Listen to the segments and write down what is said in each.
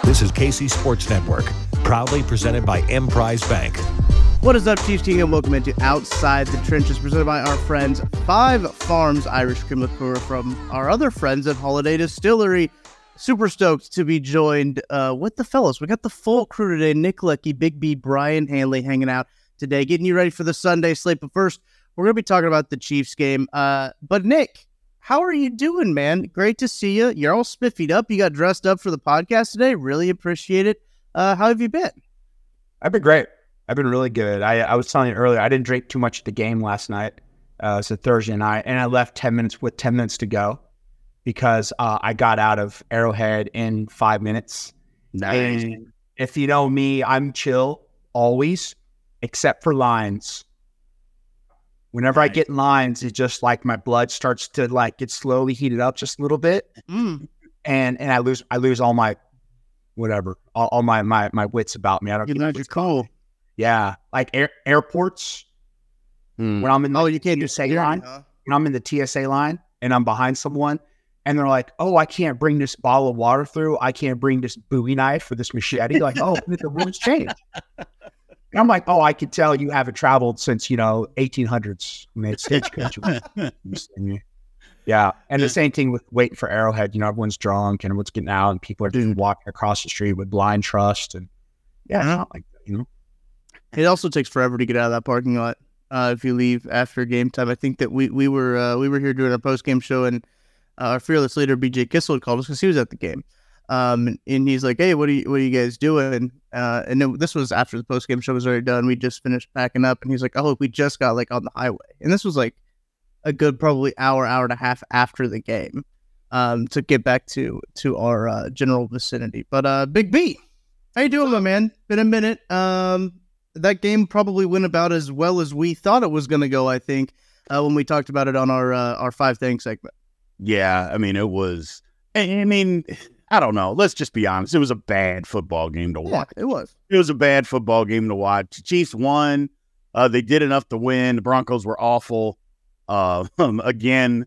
This is KC Sports Network, proudly presented by Emprise Bank. What is up, Chiefs Team, and welcome into Outside the Trenches, presented by our friends Five Farms Irish Cream Liqueur from our other friends at Holiday Distillery. Super stoked to be joined with the fellas. We got the full crew today. Nick Lecky, Big B, Brian Hanley hanging out today, getting you ready for the Sunday slate. But first, we're going to be talking about the Chiefs game. But Nick, how are you doing, man? Great to see you. You're all spiffied up. You got dressed up for the podcast today. Really appreciate it. How have you been? I've been great. I've been really good. I was telling you earlier, I didn't drink too much at the game last night. It's a Thursday night, and I left 10 minutes to go because I got out of Arrowhead in 5 minutes. Nice. And if you know me, I'm chill always, except for lines. Whenever I get in lines, it's just like my blood starts to like get slowly heated up just a little bit, and I lose all my whatever, all my wits about me. I don't get you're cool. Yeah, like airports. When I'm in the TSA line, when I'm in the TSA line and I'm behind someone, and they're like, "Oh, I can't bring this bottle of water through. I can't bring this Bowie knife or this machete." Like, "Oh, the rules changed." And I'm like, "Oh, I can tell you haven't traveled since 1800s when they had stagecoach." Yeah, and the same thing with waiting for Arrowhead. Everyone's drunk and everyone's getting out, and people are walking across the street with blind trust, and it's not like that, It also takes forever to get out of that parking lot if you leave after game time. I think that we were here doing a post game show, and our fearless leader BJ Kissel had called us because he was at the game, and he's like, "Hey, what are you guys doing?" And then this was after the post game show was already done. We just finished packing up, and he's like, "Oh, we just got like on the highway," and this was like a good probably hour and a half after the game to get back to our general vicinity. But Big B, how you doing, my man? Been a minute. That game probably went about as well as we thought it was going to go, I think, when we talked about it on our Five Things segment. Yeah, it was, I don't know. Let's just be honest. It was a bad football game to watch. Yeah, it was. It was a bad football game to watch. Chiefs won. They did enough to win. The Broncos were awful. Again,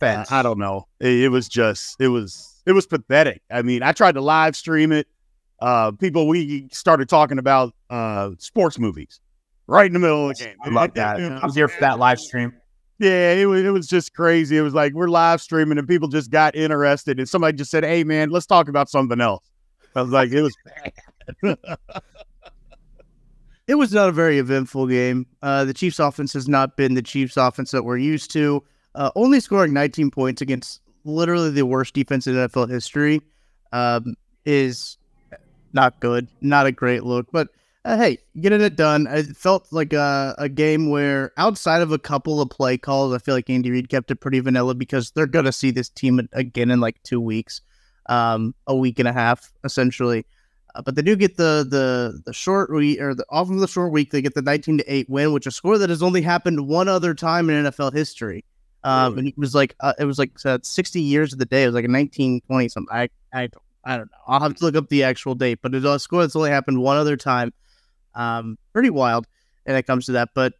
I don't know. It was pathetic. I tried to live stream it. We started talking about sports movies right in the middle of the game. I love that. I was here for that live stream. Yeah, it was just crazy. It was like we're live streaming and people just got interested, and somebody just said, "Hey, man, let's talk about something else." I was like, it was bad. It was not a very eventful game. The Chiefs offense has not been the Chiefs offense that we're used to. Only scoring 19 points against literally the worst defense in NFL history is not good. Not a great look. But hey, getting it done. It felt like a game where outside of a couple of play calls, I feel like Andy Reid kept it pretty vanilla because they're going to see this team again in like 2 weeks, a week and a half, essentially. But they do get the short week, or off of the short week, they get the 19-8 win, which is a score that has only happened one other time in NFL history. And it was like 60 years of the day. It was like a 1920 something. I don't know. I'll have to look up the actual date, but it's a score that's only happened one other time. Pretty wild, and it comes to that. But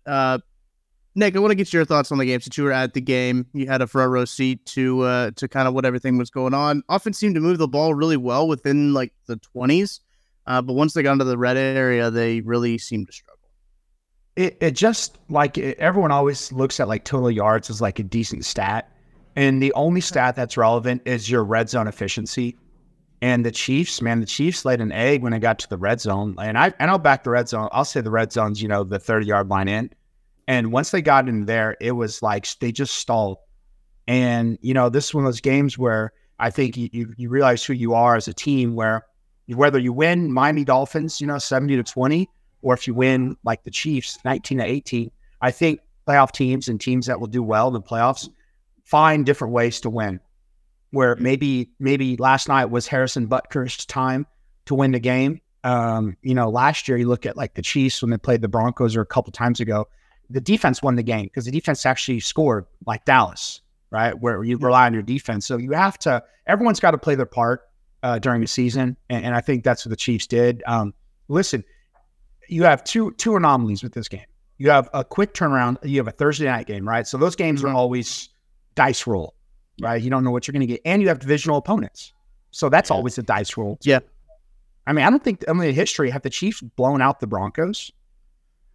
Nick, I want to get your thoughts on the game since you were at the game. You had a front row seat to kind of what everything was going on. Offense seemed to move the ball really well within like the 20s, but once they got into the red area, they really seemed to struggle. It just like everyone always looks at like total yards as like a decent stat, and the only stat that's relevant is your red zone efficiency. And the Chiefs laid an egg when it got to the red zone. And I'll back the red zone. I'll say the red zone's, the 30-yard line in. And once they got in there, it was like they just stalled. And, this is one of those games where I think you realize who you are as a team, where whether you win Miami Dolphins, 70-20, or if you win like the Chiefs, 19-18, I think playoff teams and teams that will do well in the playoffs find different ways to win. Where maybe last night was Harrison Butker's time to win the game. Last year you look at like the Chiefs when they played the Broncos or a couple times ago, the defense won the game because the defense actually scored like Dallas, right? Where you rely on your defense. So everyone's got to play their part during the season. And I think that's what the Chiefs did. Listen, you have two anomalies with this game. You have a quick turnaround. You have a Thursday night game, right? So those games are always dice roll. Right, you don't know what you're going to get, and you have divisional opponents, so that's always a dice roll. Yeah, I mean, I don't think, in history, have the Chiefs blown out the Broncos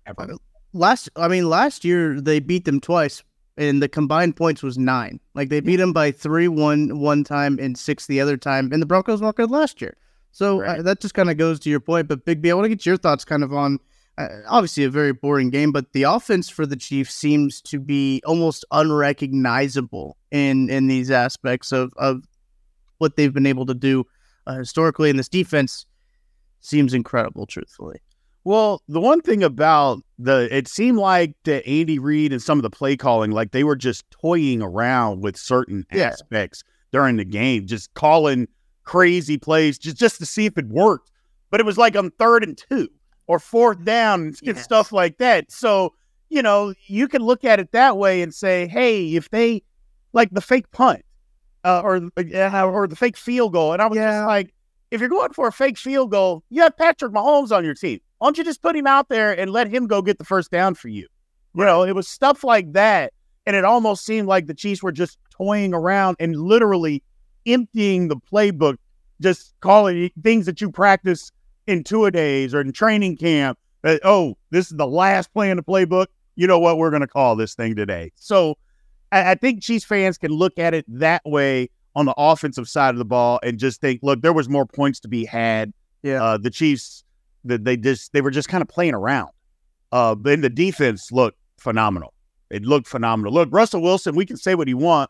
ever? Last year they beat them twice, and the combined points was 9. Like, they beat them by 3 one time and 6 the other time, and the Broncos weren't good last year. So that just kind of goes to your point. But Big B, I want to get your thoughts kind of on, obviously a very boring game, but the offense for the Chiefs seems to be almost unrecognizable in these aspects of what they've been able to do historically, and this defense seems incredible, truthfully. Well, the one thing about it seemed like the Andy Reid and some of the play calling, like they were just toying around with certain aspects during the game, just calling crazy plays just to see if it worked. But it was like on 3rd and 2 or 4th down and stuff like that. So, you can look at it that way and say, hey, if they like the fake punt or the fake field goal. And I was just like, if you're going for a fake field goal, you have Patrick Mahomes on your team. Why don't you just put him out there and let him go get the first down for you? It was stuff like that. And it almost seemed like the Chiefs were just toying around and literally emptying the playbook, just calling things that you practice in 2-a-days or in training camp. This is the last play in the playbook. You know what? We're going to call this thing today. So I think Chiefs fans can look at it that way on the offensive side of the ball and just think, look, there was more points to be had. Yeah. The Chiefs, they were just kind of playing around. But the defense looked phenomenal. It looked phenomenal. Look, Russell Wilson, we can say what we want.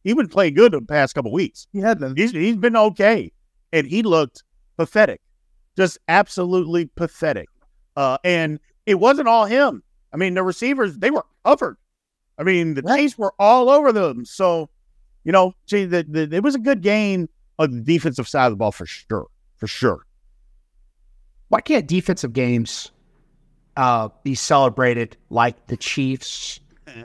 He's been playing good the past couple of weeks. He had been. He's been okay. And he looked pathetic. Just absolutely pathetic. And it wasn't all him. I mean, the receivers, they were covered. I mean, the Chiefs were all over them. So, it was a good game on the defensive side of the ball for sure. For sure. Why can't defensive games be celebrated like the Chiefs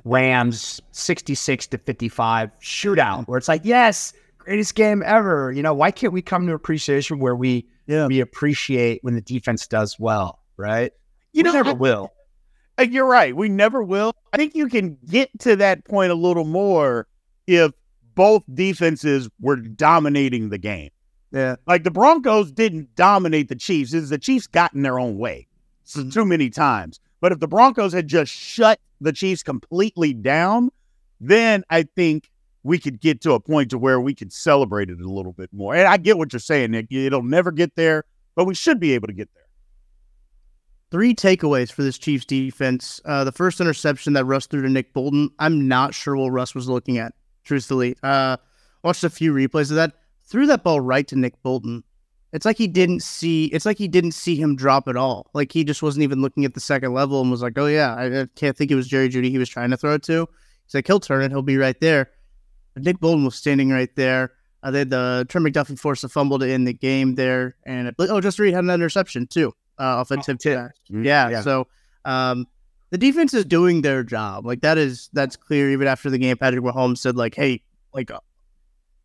Rams 66-55 shootout, where it's like, yes, greatest game ever? Why can't we come to appreciation where we appreciate when the defense does well, right? We never will. You're right. We never will. I think you can get to that point a little more if both defenses were dominating the game. Yeah. Like the Broncos didn't dominate the Chiefs. The Chiefs got in their own way too many times. But if the Broncos had just shut the Chiefs completely down, then I think we could get to a point to where we could celebrate it a little bit more. And I get what you're saying, Nick. It'll never get there, but we should be able to get there. 3 takeaways for this Chiefs defense. The first interception that Russ threw to Nick Bolton, I'm not sure what Russ was looking at, truthfully. Watched a few replays of that. Threw that ball right to Nick Bolton. It's like he didn't see him drop at all. Like he just wasn't even looking at the second level and was like, oh yeah, I can't think it was Jerry Jeudy he was trying to throw it to. He's like, he'll turn it, he'll be right there. But Nick Bolton was standing right there. They had Trent McDuffie forced a fumble to end the game there. And Justin Reed had an interception too. Offensive tip. Yeah. So the defense is doing their job. Like that's clear. Even after the game, Patrick Mahomes said like, hey, like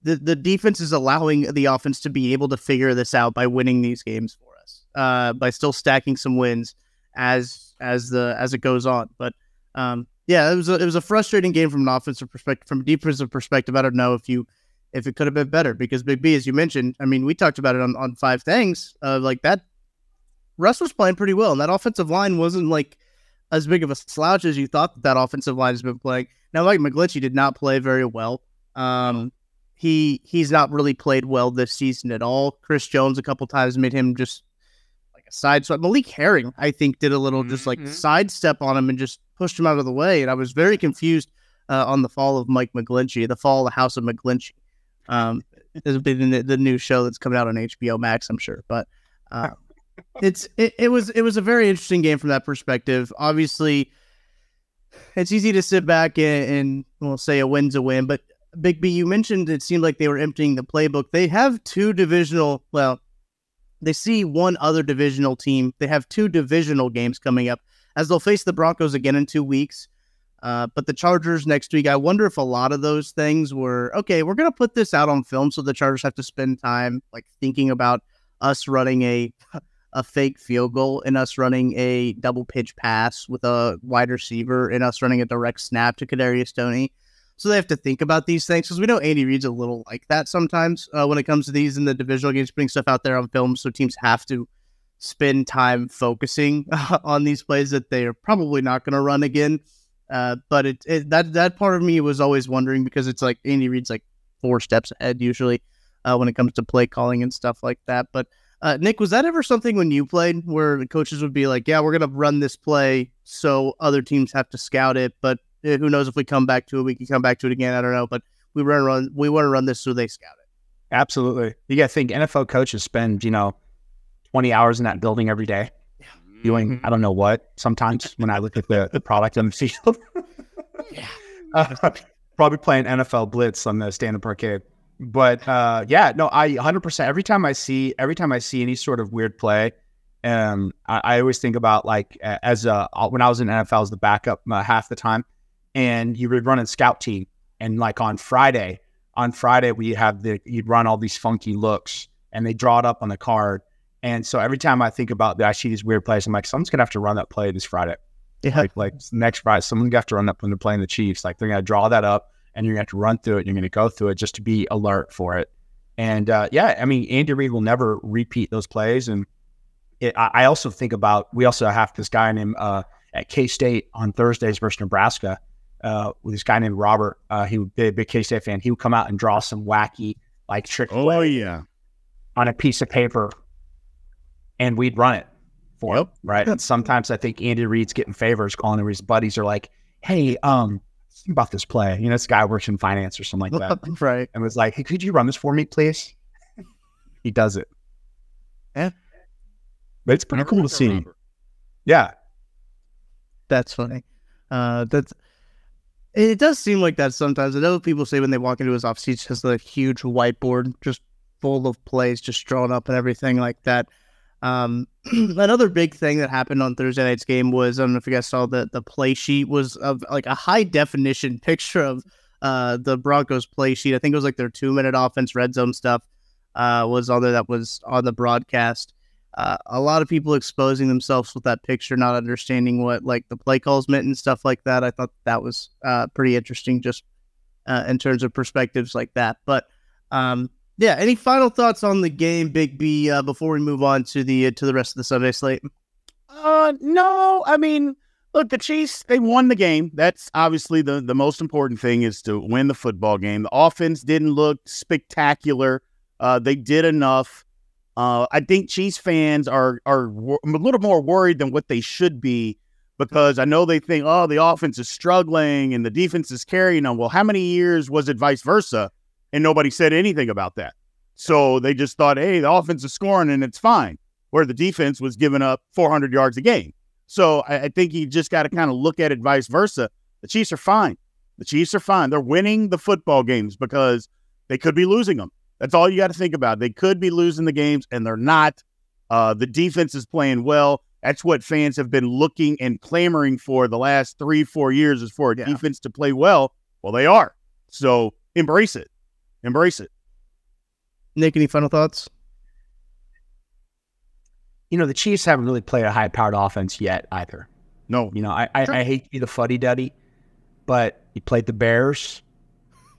the defense is allowing the offense to be able to figure this out by winning these games for us, by still stacking some wins as it goes on. But it was a frustrating game from an offensive perspective. From a defensive perspective, I don't know if it could have been better, because Big B, as you mentioned, I mean, we talked about it on 5 things, like that. Russ was playing pretty well, and that offensive line wasn't like as big of a slouch as you thought that offensive line has been playing. Now, Mike McGlinchey did not play very well. He's not really played well this season at all. Chris Jones a couple times made him just like a sideswipe. Malik Herring, I think, did a little just like sidestep on him and just pushed him out of the way. And I was very confused on the fall of Mike McGlinchey, the fall of the House of McGlinchey. This has been the new show that's coming out on HBO Max, I'm sure, but. It was a very interesting game from that perspective. Obviously, it's easy to sit back and we'll say a win's a win. But Big B, you mentioned it seemed like they were emptying the playbook. They have they see one other divisional team. They have 2 divisional games coming up, as they'll face the Broncos again in 2 weeks. But the Chargers next week, I wonder if a lot of those things were, okay, we're going to put this out on film so the Chargers have to spend time like thinking about us running a fake field goal and us running a double pitch pass with a wide receiver and us running a direct snap to Kadarius Toney. so they have to think about these things, because we know Andy Reid's a little like that sometimes when it comes to these in the divisional games, putting stuff out there on film, so teams have to spend time focusing on these plays that they are probably not going to run again. But that part of me was always wondering, because it's like Andy Reid's like 4 steps ahead usually when it comes to play calling and stuff like that. But Nick, was that ever something when you played where the coaches would be like, yeah, we're going to run this play so other teams have to scout it, but who knows if we come back to it, we can come back to it again. I don't know, but we want to run this so they scout it. Absolutely. You got to think NFL coaches spend, 20 hours in that building every day doing, I don't know what, sometimes when I look at the product on the field. Probably playing NFL Blitz on the stand-up arcade. But I 100%. Every time I see any sort of weird play, I always think about when I was in NFL as the backup half the time, and you would run a scout team, and like on Friday you'd run all these funky looks, and they draw it up on the card. And so every time I think about that, I see these weird plays. I'm like, someone's gonna have to run that play this Friday. Yeah. Like next Friday, someone's gonna have to run that when they're playing the Chiefs. Like they're gonna draw that up, and you're gonna have to run through it. And you're gonna go through it just to be alert for it. And Andy Reid will never repeat those plays. And I also think about, we also have this guy named at K-State on Thursdays versus Nebraska. With this guy named Robert. He would be a big K-State fan. He would come out and draw some wacky trick play on a piece of paper, and we'd run it for him, right? And sometimes I think Andy Reid's getting favors, calling him, his buddies are like, hey, think about this play. This guy works in finance or something like that. Right. And was like, hey, could you run this for me, please? He does it. Yeah. But it's pretty cool to see. Robert. Yeah. That's funny. It does seem like that sometimes. I know people say when they walk into his office, he has a huge whiteboard just full of plays just drawn up and everything like that. Another big thing that happened on Thursday night's game was, I don't know if you guys saw the play sheet was of like a high definition picture of the Broncos play sheet. I think it was like their 2-minute offense red zone stuff was on there that was on the broadcast. A lot of people exposing themselves with that picture, not understanding what like the play calls meant and stuff like that. I thought that was pretty interesting, just in terms of perspectives like that. But any final thoughts on the game, Big B, before we move on to the rest of the Sunday slate? No. I mean, look, the Chiefs, they won the game. That's obviously the most important thing, is to win the football game. The offense didn't look spectacular. They did enough. I think Chiefs fans are a little more worried than what they should be, because I know they think, oh, the offense is struggling and the defense is carrying them. Well, how many years was it vice versa? And nobody said anything about that. So they just thought, hey, the offense is scoring and it's fine, where the defense was giving up 400 yards a game. So I think you just got to kind of look at it vice versa. The Chiefs are fine. They're winning the football games because they could be losing them. That's all you got to think about. They could be losing the games, and they're not. The defense is playing well. That's what fans have been looking and clamoring for the last 3-4 years, is for a defense to play well. Well, they are. So embrace it. Nick, any final thoughts? The Chiefs haven't really played a high-powered offense yet either. No. I hate to be the fuddy-duddy, but you played the Bears.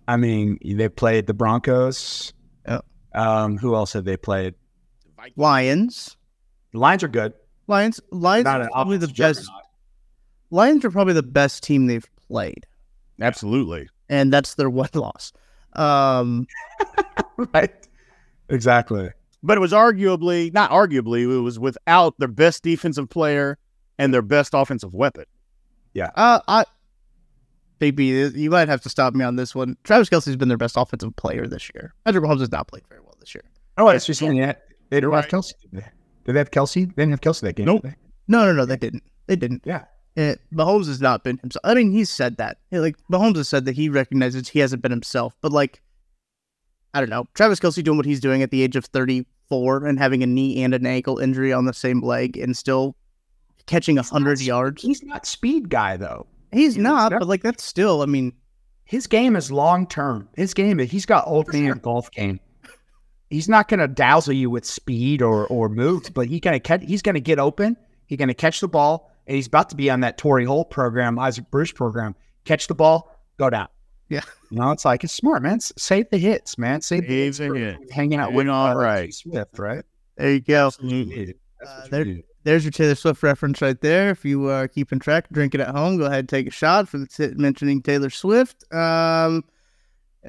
I mean, they played the Broncos. Who else have they played? Lions. The Lions are good. Lions are probably the best. Lions are probably the best team they've played. Absolutely. And that's their one loss. Right. Exactly. But it was not arguably, it was without their best defensive player and their best offensive weapon. Yeah. Big B, you might have to stop me on this one. Travis Kelce's been their best offensive player this year. Patrick Mahomes has not played very well this year. Oh, it's just saying that they don't have Kelce. Did they have Kelce? They didn't have Kelce that game. Nope. No, they didn't. Yeah. Mahomes has not been himself. I mean, he's said that. Mahomes has said that he recognizes he hasn't been himself. But I don't know. Travis Kelce doing what he's doing at the age of 34 and having a knee and an ankle injury on the same leg and still catching 100 yards. He's not speed guy though. He's not, but that's still, I mean, his game is long term. He's got old man golf game. He's not going to dazzle you with speed or moves, but he's going to get open. He's going to catch the ball, and he's about to be on that Torrey Holt program, Isaac Bruce program. Catch the ball, go down. Yeah. It's like, it's smart, man. Save the hits, man. Save the hits. Hanging out with Swift, right? There you go. Absolutely. There's your Taylor Swift reference right there. If you are keeping track, drinking at home, go ahead and take a shot for mentioning Taylor Swift.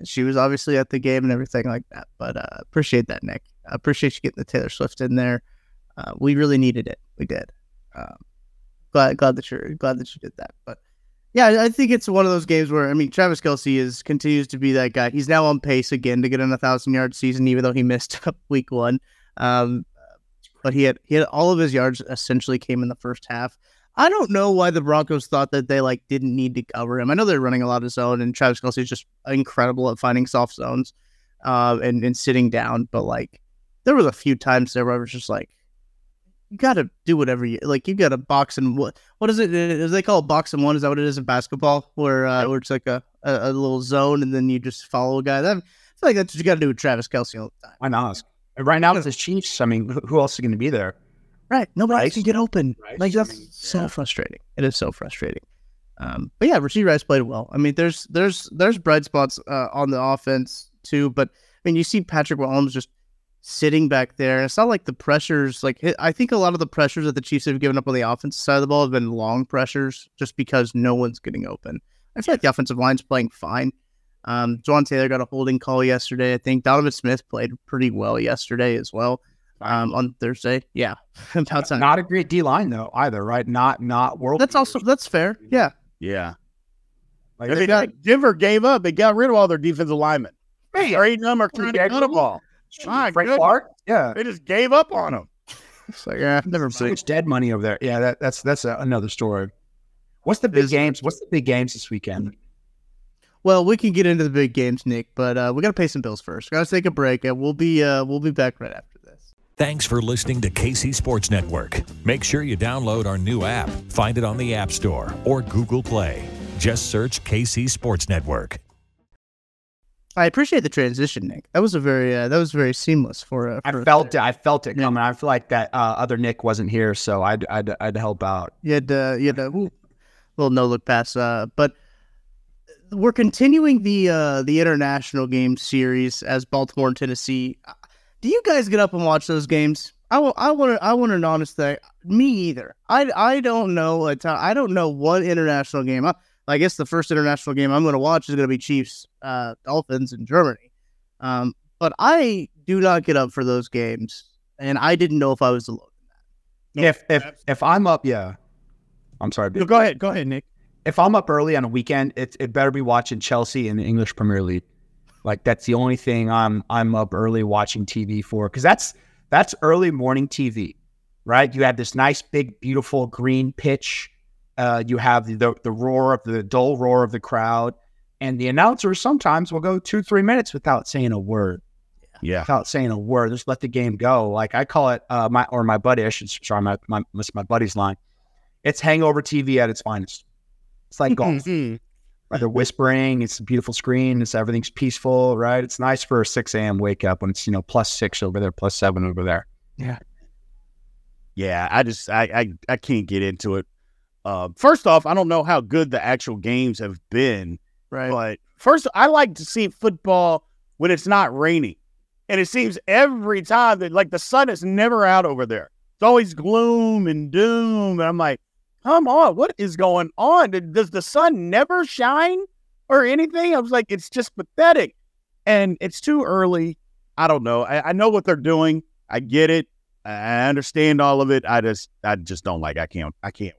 She was obviously at the game and everything like that. But appreciate that, Nick. I appreciate you getting the Taylor Swift in there. We really needed it. We did. Glad that you did that. But yeah, I think it's one of those games where, I mean, Travis Kelce continues to be that guy. He's now on pace again to get an 1,000-yard season, even though he missed week 1. But he had all of his yards essentially came in the first half. I don't know why the Broncos thought that they didn't need to cover him. I know they're running a lot of zone, and Travis Kelce is just incredible at finding soft zones and sitting down. But there was a few times there where I was just you got to do whatever you you got to box and what is it? Is they call it box and one? Is that what it is in basketball? Where it's like a little zone and then you just follow a guy. I feel like that's what you got to do with Travis Kelce all the time. I know. Right now with the Chiefs, I mean, who else is going to be there? Right. Nobody can get open. That's so frustrating. It is so frustrating. But yeah, Rashee Rice played well. I mean, there's bright spots on the offense too. But I mean, you see Patrick Mahomes just sitting back there. It's not like the pressures. I think a lot of the pressures that the Chiefs have given up on the offensive side of the ball have been long pressures, just because no one's getting open. I feel like the offensive line's playing fine. Jawaan Taylor got a holding call yesterday. I think Donovan Smith played pretty well yesterday as well. On Thursday, yeah. Not a great D line though either, right? Not world. That's fair. Yeah. Denver gave up. They got rid of all their defensive linemen. Trading them or trying to cut them all. Frank Clark. Yeah, they just gave up on them. It's never mind. It's dead money over there. Yeah, that's another story. What's the big games? What's the big games this weekend? Well, we can get into the big games, Nick, but we got to pay some bills first. Got to take a break, and we'll be back right after this. Thanks for listening to KC Sports Network. Make sure you download our new app. Find it on the App Store or Google Play. Just search KC Sports Network. I appreciate the transition, Nick. That was very seamless for. I felt it coming. I feel like that other Nick wasn't here, so I'd help out. You had a little no look pass, but we're continuing the international game series as Baltimore and Tennessee. Do you guys get up and watch those games? I want an honest thing. Me either. I don't know. I don't know what international game. I guess the first international game I'm going to watch is going to be Chiefs, Dolphins in Germany. But I do not get up for those games, and I didn't know if I was alone in that. If I'm up, yeah. I'm sorry. No, go ahead, Nick. If I'm up early on a weekend, it better be watching Chelsea in the English Premier League. That's the only thing I'm up early watching TV for, because that's early morning TV, right? You have this nice, big, beautiful green pitch. You have the dull roar of the crowd, and the announcer sometimes will go 2-3 minutes without saying a word. Yeah, without saying a word, just let the game go. I call it my buddy. My buddy's line. It's hangover TV at its finest. It's like golf. They're whispering. It's a beautiful screen. Everything's peaceful, right? It's nice for a 6 a.m. wake up when it's +6 over there, +7 over there. Yeah. I can't get into it. First off, I don't know how good the actual games have been. Right. But first, I like to see football when it's not raining, and it seems every time that the sun is never out over there. It's always gloom and doom, and I'm like, come on, what is going on? Does the sun never shine or anything? I was like, it's just pathetic. And it's too early. I don't know. I know what they're doing. I get it. I understand all of it. I just don't like. I can't watch it.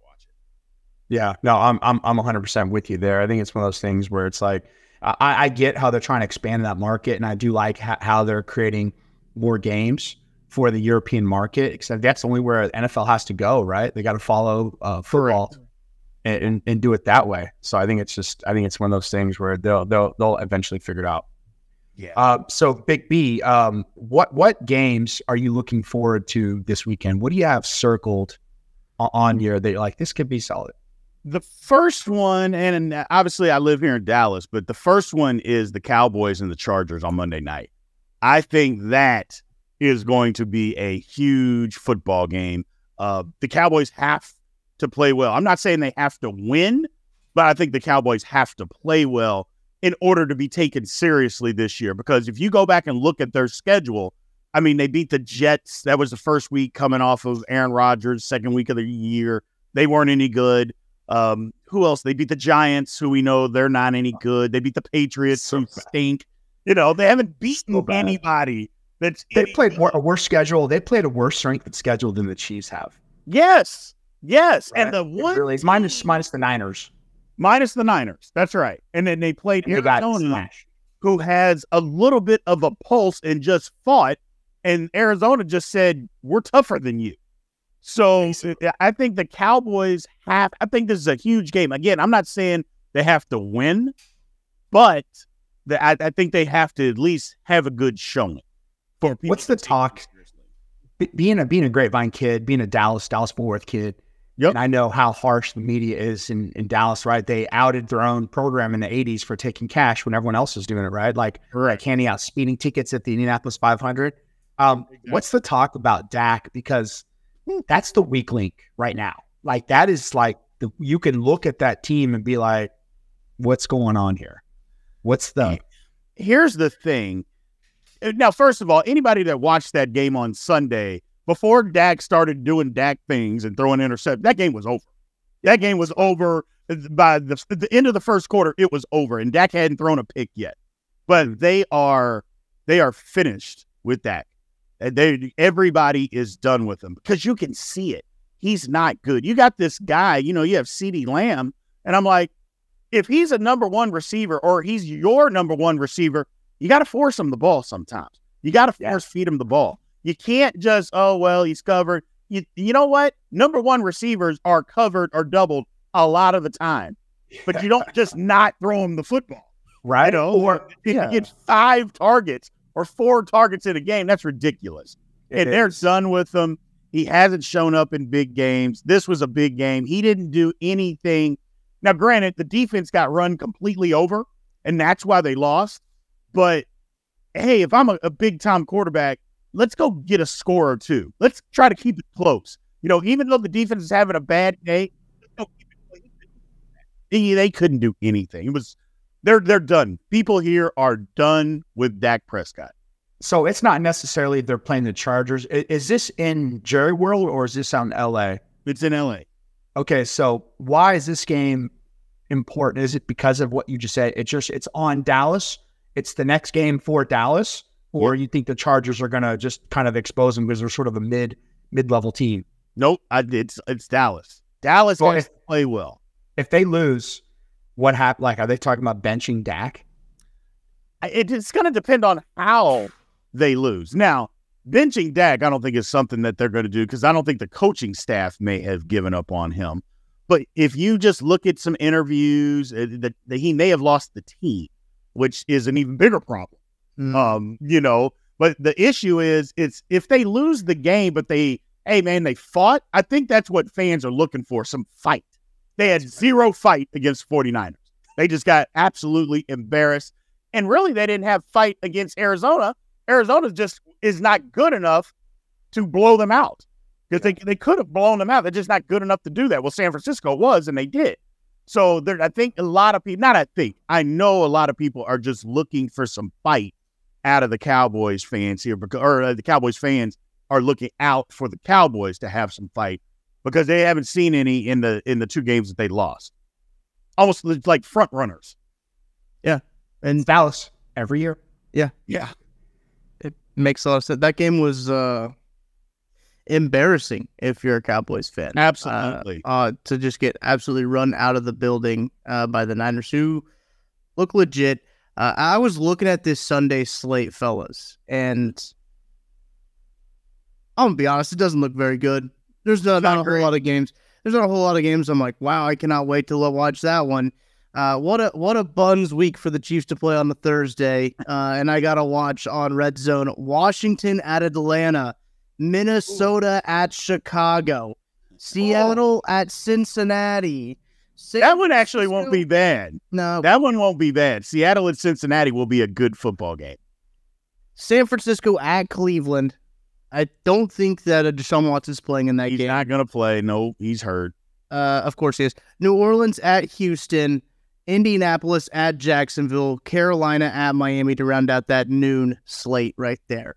Yeah, no, I'm 100% with you there. I think it's one of those things where it's like, I get how they're trying to expand that market, and I do like how they're creating more games for the European market, except that's only where NFL has to go, right? They got to follow football and do it that way. So I think it's one of those things where they'll eventually figure it out. Yeah. So Big B, what games are you looking forward to this weekend? What do you have circled on your that you're like, this could be solid? The first one, and obviously I live here in Dallas, but the first one is the Cowboys and the Chargers on Monday night. I think that is going to be a huge football game. The Cowboys have to play well. I'm not saying they have to win, but I think the Cowboys have to play well in order to be taken seriously this year. Because if you go back and look at their schedule, I mean, they beat the Jets. That was the first week coming off of Aaron Rodgers, second week of the year. They weren't any good. Who else? They beat the Giants, who we know they're not any good. They beat the Patriots, who stink. You know, they haven't beaten anybody. They played a worse schedule. They played a worse strength of schedule than the Chiefs have. Yes. Right. And the one really, minus the Niners. Minus the Niners. That's right. And then they played Arizona, who has a little bit of a pulse and just fought. And Arizona just said, we're tougher than you. So I think the Cowboys I think this is a huge game. Again, I'm not saying they have to win, but I think they have to at least have a good showing. For people. What's the talk? Being a Grapevine kid, being a Dallas-Fort Worth kid, and I know how harsh the media is in Dallas, right? They outed their own program in the 80s for taking cash when everyone else is doing it, right? Like handing out speeding tickets at the Indianapolis 500. What's the talk about Dak? Because that's the weak link right now. Like that is like you can look at that team and be like, what's going on here? Here's the thing. Now, first of all, anybody that watched that game on Sunday, before Dak started doing Dak things and throwing interceptions, that game was over. That game was over by the end of the first quarter. It was over, and Dak hadn't thrown a pick yet. But they are finished with Dak. Everybody is done with him because you can see it. He's not good. You got this guy, you have CeeDee Lamb, and I'm like, if he's a number one receiver or he's your number one receiver, you got to force him the ball sometimes. You got to force feed him the ball. You can't just, he's covered. You know what? Number one receivers are covered or doubled a lot of the time, but you don't just not throw him the football. Right. Or if you get 5 targets or 4 targets in a game, that's ridiculous. And they're done with him. He hasn't shown up in big games. This was a big game. He didn't do anything. Now, granted, the defense got run completely over, and that's why they lost. But, hey, if I'm a big-time quarterback, let's go get a score or two. Let's try to keep it close. Even though the defense is having a bad day, they couldn't do anything. They're done. People here are done with Dak Prescott. So it's not necessarily they're playing the Chargers. Is this in Jerry World or is this out in L.A.? It's in L.A. Okay, so why is this game important? Is it because of what you just said? It's on Dallas. It's the next game for Dallas, or you think the Chargers are going to just kind of expose them because they're sort of a mid-level team? Nope, it's Dallas. Dallas has to play well. If they lose, what happens? Like, are they talking about benching Dak? It's going to depend on how they lose. Now, benching Dak, I don't think is something that they're going to do because I don't think the coaching staff may have given up on him. But if you just look at some interviews, that he may have lost the team, which is an even bigger problem. But the issue is it's if they lose the game, but they fought. I think that's what fans are looking for, some fight. They had 0 fight against 49ers. They just got absolutely embarrassed. And really, they didn't have fight against Arizona. Arizona just is not good enough to blow them out because they could have blown them out. They're just not good enough to do that. Well, San Francisco was, and they did. So I think a lot of people, I know a lot of people are just looking for some fight out of the Cowboys fans here, or the Cowboys fans are looking out for the Cowboys to have some fight because they haven't seen any in the 2 games that they lost. Almost like front runners. Yeah. And Dallas every year. Yeah. Yeah. It makes a lot of sense. That game was embarrassing if you're a Cowboys fan. Absolutely. To just get absolutely run out of the building by the Niners, who look legit. I was looking at this Sunday slate, fellas, and I'm going to be honest, it doesn't look very good. There's not a whole lot of games. There's not a whole lot of games. I'm like, wow, I cannot wait to watch that one. What a buns week for the Chiefs to play on the Thursday. And I got to watch on Red Zone, Washington at Atlanta, Minnesota at Chicago, Seattle at Cincinnati. That one actually won't be bad. No. That one won't be bad. Seattle and Cincinnati will be a good football game. San Francisco at Cleveland. I don't think that Deshaun Watson's playing in that game. He's not going to play. No, he's hurt. Of course he is. New Orleans at Houston. Indianapolis at Jacksonville, Carolina at Miami to round out that noon slate right there.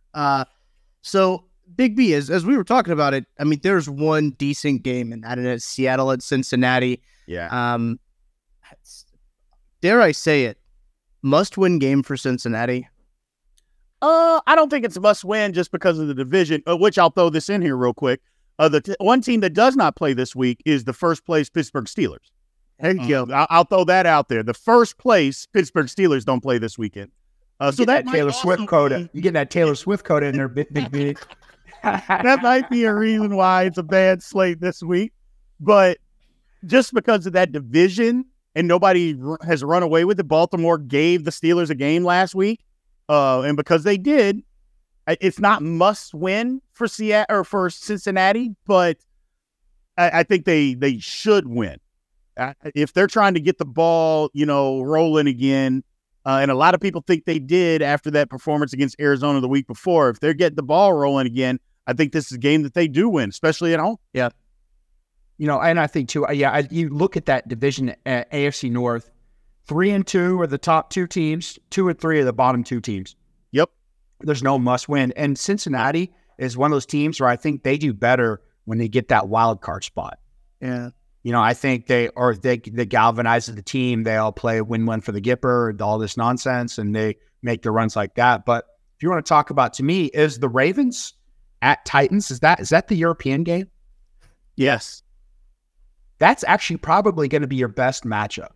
So Big B, as we were talking about it, I mean, there's one decent game in that, and it's Seattle at Cincinnati. Yeah. Dare I say it, must-win game for Cincinnati? I don't think it's a must-win just because of the division, which I'll throw this in here real quick. The one team that does not play this week is the first-place Pittsburgh Steelers. There you go. I'll throw that out there. The first-place Pittsburgh Steelers don't play this weekend. So that Taylor Swift coda. You get that Taylor Swift coda in there, big B. That might be a reason why it's a bad slate this week. But just because of that division and nobody has run away with it, Baltimore gave the Steelers a game last week. And because they did, it's not must win for Seattle or for Cincinnati, but I think they should win. If they're trying to get the ball, rolling again, and a lot of people think they did after that performance against Arizona the week before. If they're getting the ball rolling again, I think this is a game that they do win, especially at home. Yeah. And I think too, you look at that division at AFC North, 3 and 2 are the top 2 teams, 2 and 3 are the bottom 2 teams. Yep. There's no must win. And Cincinnati is one of those teams where I think they do better when they get that wild card spot. Yeah. I think they galvanize the team. They all play win-win for the Gipper, all this nonsense, and they make the runs like that. But if you want to talk about, to me, is the Ravens at Titans, is that the European game? Yes. That's actually probably going to be your best matchup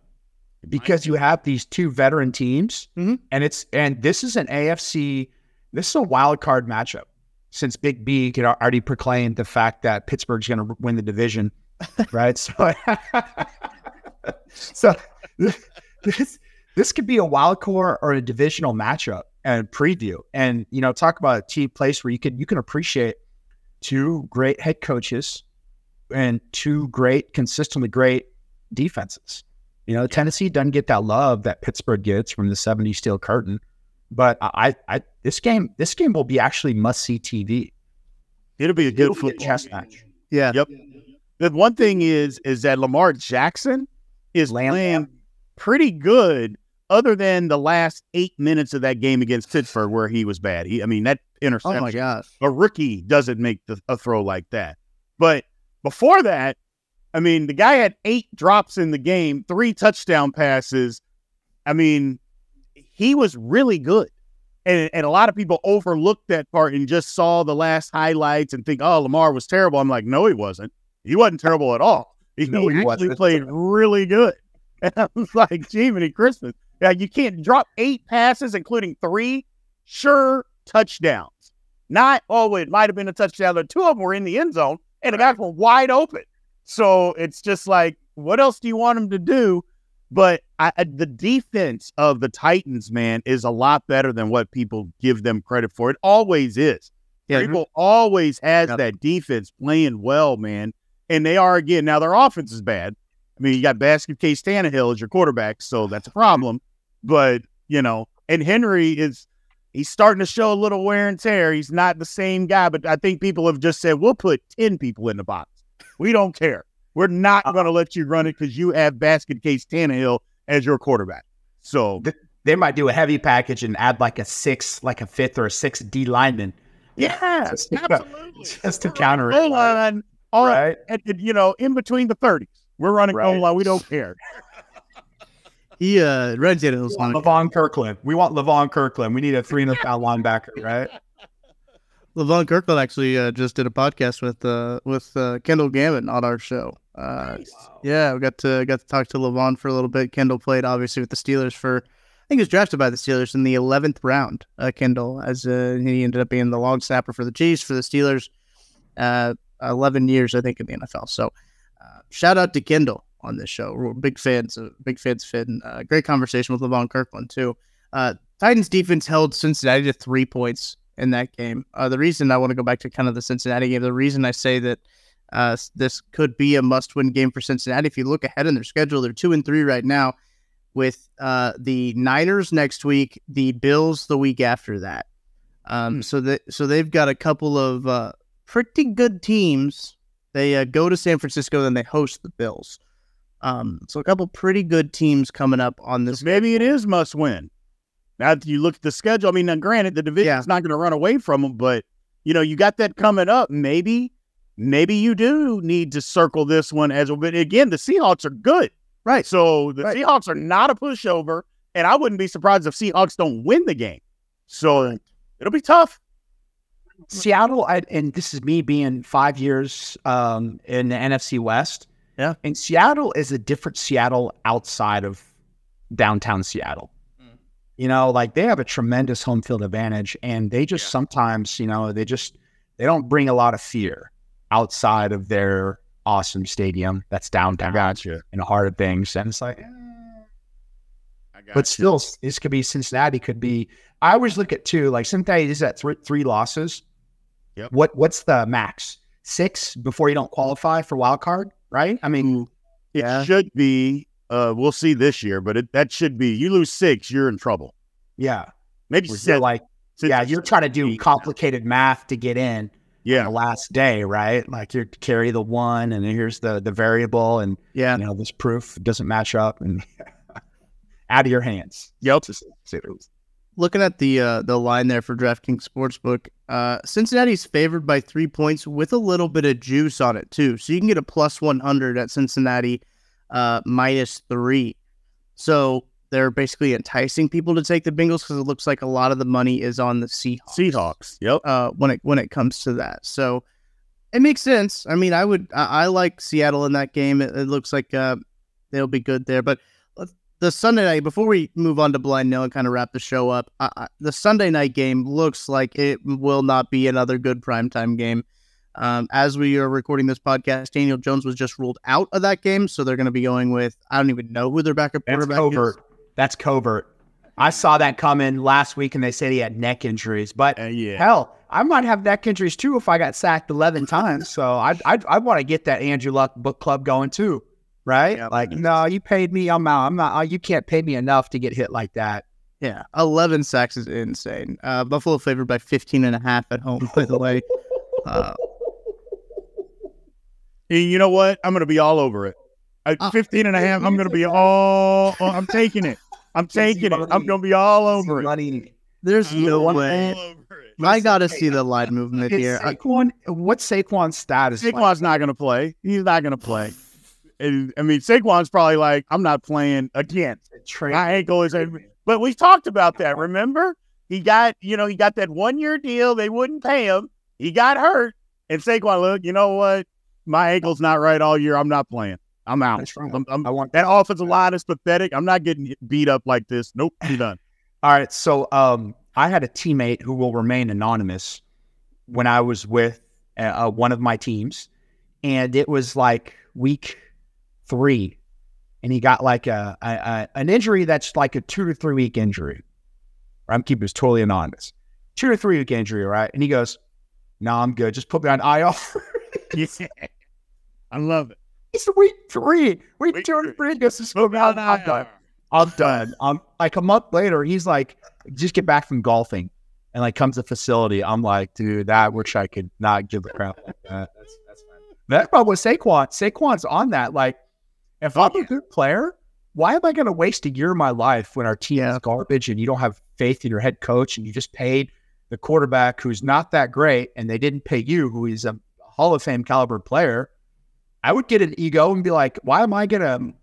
because you have these 2 veteran teams, and this is an AFC, this is a wild card matchup since Big B could already proclaimed the fact that Pittsburgh's going to win the division. Right. So this could be a wild card or a divisional matchup and preview. And, talk about a team place where you can appreciate 2 great head coaches and 2 consistently great defenses. Tennessee doesn't get that love that Pittsburgh gets from the 70s Steel Curtain. But this game will be actually must-see TV. It'll be a good football chess match. Yeah. Yep. The one thing is that Lamar Jackson is playing pretty good other than the last 8 minutes of that game against Pittsburgh where he was bad. That interception. Oh, my gosh. A rookie doesn't make a throw like that. But before that, the guy had 8 drops in the game, 3 touchdown passes. He was really good. And a lot of people overlooked that part and just saw the last highlights and think, oh, Lamar was terrible. I'm like, no, he wasn't. He wasn't terrible at all. He actually played really good. And I was like, gee, many Christmas. Yeah, you can't drop 8 passes, including 3 sure touchdowns. Not, it might have been a touchdown, but 2 of them were in the end zone, and the guys were wide open. So it's just like, what else do you want him to do? But the defense of the Titans, man, is a lot better than what people give them credit for. It always is. Yeah, people always has that defense playing well, man. And they are, again, now their offense is bad. You got Basket Case Tannehill as your quarterback, so that's a problem. But, and Henry he's starting to show a little wear and tear. He's not the same guy, but I think people have just said, we'll put 10 people in the box. We don't care. We're not going to let you run it because you have Basket Case Tannehill as your quarterback. So they might do a heavy package and add like a 5th or a 6th D lineman. Yeah, absolutely. Just to counter it. Right. In between the 30s. We're running goal line. We don't care. Red Tannehill's on Levon Kirkland. We want Levon Kirkland. We need a 300-pound linebacker, right? Levon Kirkland actually just did a podcast with Kendall Gammon on our show. Nice. Yeah, we got to talk to Levon for a little bit. Kendall played obviously with the Steelers I think he was drafted by the Steelers in the 11th round. Kendall, as he ended up being the long snapper for the Chiefs, for the Steelers, 11 years I think in the NFL. So shout out to Kendall on this show. We're big fans of Finn. Great conversation with Levon Kirkland too. Titans defense held Cincinnati to 3 points in that game. The reason I want to go back to kind of the Cincinnati game, the reason I say that this could be a must-win game for Cincinnati, if you look ahead in their schedule, they're 2-3 right now with the Niners next week, the Bills the week after that. So they've got a couple of pretty good teams. They go to San Francisco, then they host the Bills. So a couple pretty good teams coming up on this. So maybe it is must win. Now that you look at the schedule, I mean, now granted, the division's not going to run away from them, but you got that coming up. Maybe you do need to circle this one as a bit. Again, the Seahawks are good. Right. So the Seahawks are not a pushover, and I wouldn't be surprised if Seahawks don't win the game. So it'll be tough. Seattle, and this is me being 5 years in the NFC West. Yeah. And Seattle is a different Seattle outside of downtown Seattle. Like they have a tremendous home field advantage, and they just sometimes, they don't bring a lot of fear outside of their awesome stadium that's downtown. Gotcha. In the heart of things. And it's like, but still, this could be Cincinnati. Could be. I always look at two. Like Cincinnati is at three losses. Yep. What's the max? 6 before you don't qualify for wild card, right? I mean, it should be. We'll see this year, but that should be. You lose 6, you're in trouble. Yeah, maybe 7. You're trying to do complicated math to get in. Yeah, the last day, right? Like you carry the 1, and then here's the variable, and this proof doesn't match up, and out of your hands. Yep. Looking at the line there for DraftKings Sportsbook, Cincinnati's favored by 3 points with a little bit of juice on it too. So you can get a plus 100 at Cincinnati -3. So they're basically enticing people to take the Bengals because it looks like a lot of the money is on the Seahawks. Yep. When it comes to that, so it makes sense. I mean, I like Seattle in that game. It looks like they'll be good there. But the Sunday night, before we move on to Blind Nil and kind of wrap the show up, the Sunday night game looks like it will not be another good primetime game. As we are recording this podcast, Daniel Jones was just ruled out of that game, so they're going to be going with, I don't even know who their backup quarterback is. That's covert. I saw that coming last week, and they said he had neck injuries. But hell, I might have neck injuries too if I got sacked 11 times. So I want to get that Andrew Luck book club going too, right? Yeah, no, you paid me, I'm out. I'm not. You can't pay me enough to get hit like that. Yeah, 11 sacks is insane. Buffalo favored by 15.5 at home, by the way. You know what? I'm going to be all over it. At 15.5, I'm going to be I'm taking it. I'm taking it. I'm going to be all over it. There's no way. I got to see the line movement here. What's Saquon's status? Saquon's not going to play. He's not going to play. I mean, Saquon's probably like, I'm not playing again. My ankle is. But we talked about that. Remember, he got that 1-year deal. They wouldn't pay him. He got hurt, and Saquon, look, you know what? My ankle's not right all year. I'm not playing. I'm out. That's right. I want that offensive line is pathetic. I'm not getting beat up like this. Nope, I'm done. All right. So I had a teammate who will remain anonymous when I was with one of my teams, and it was like week 3, and he got like an injury that's like a 2 to 3 week injury. I'm keeping this totally anonymous. 2 to 3 week injury, right? And he goes, "No, I'm good. Just put me on IR." Yeah. I love it. It's week 3. Week 2 and 3 goes to school. I'm done. I'm done. Like a month later, he's like, just get back from golfing, and like comes to the facility. I'm like, dude, I wish I could not give a crap like that. That's fine. That's probably with Saquon. Saquon's on that. Like, if I'm a good player, why am I going to waste a year of my life when our team is garbage and you don't have faith in your head coach and you just paid the quarterback who's not that great and they didn't pay you, who is a Hall of Fame caliber player? I would get an ego and be like, why am I going to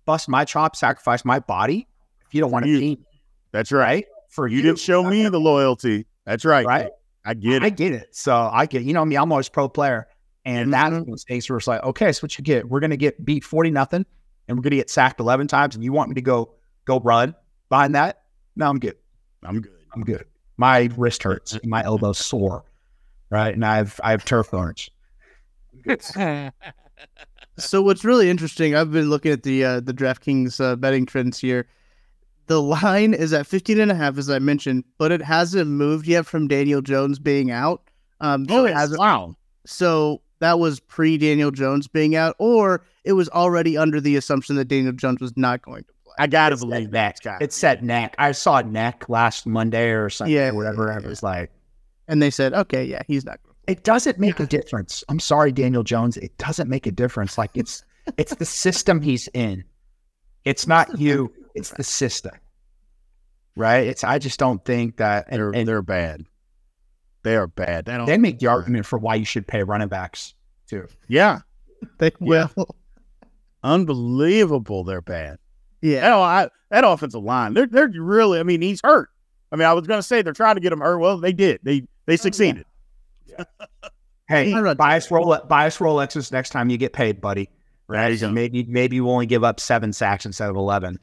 bust my chops, sacrifice my body if you don't want to team? That's right. For you didn't show me the loyalty. That's right. Right. I get it. I get it. So I get, me, I'm always pro player. And that mistakes where it's like, okay, so what you get? We're going to get beat 40-0 and we're going to get sacked 11 times. And you want me to go run behind that? No, I'm good. I'm good. My wrist hurts. My elbow's sore. Right. And I have turf thorns. So what's really interesting, I've been looking at the DraftKings betting trends here. The line is at 15.5, as I mentioned, but it hasn't moved yet from Daniel Jones being out. Wow. So that was pre-Daniel Jones being out, or it was already under the assumption that Daniel Jones was not going to play. I got to believe that. It said neck. I saw neck last Monday or something, or whatever. It was like. And they said, okay, yeah, he's not going to play. It doesn't make a difference. I'm sorry, Daniel Jones. It doesn't make a difference. Like It's the system he's in. It's not you. It's the system. Right? I just don't think that they're bad. They are bad. They make the argument for why you should pay running backs too. Yeah. They will. Unbelievable. They're bad. Yeah. That offensive line, they're really, I mean, he's hurt. I mean, I was going to say they're trying to get him hurt. Well, they did. They succeeded. Yeah. Hey, bias Rolexes next time you get paid, buddy. Right? Maybe you only give up 7 sacks instead of 11.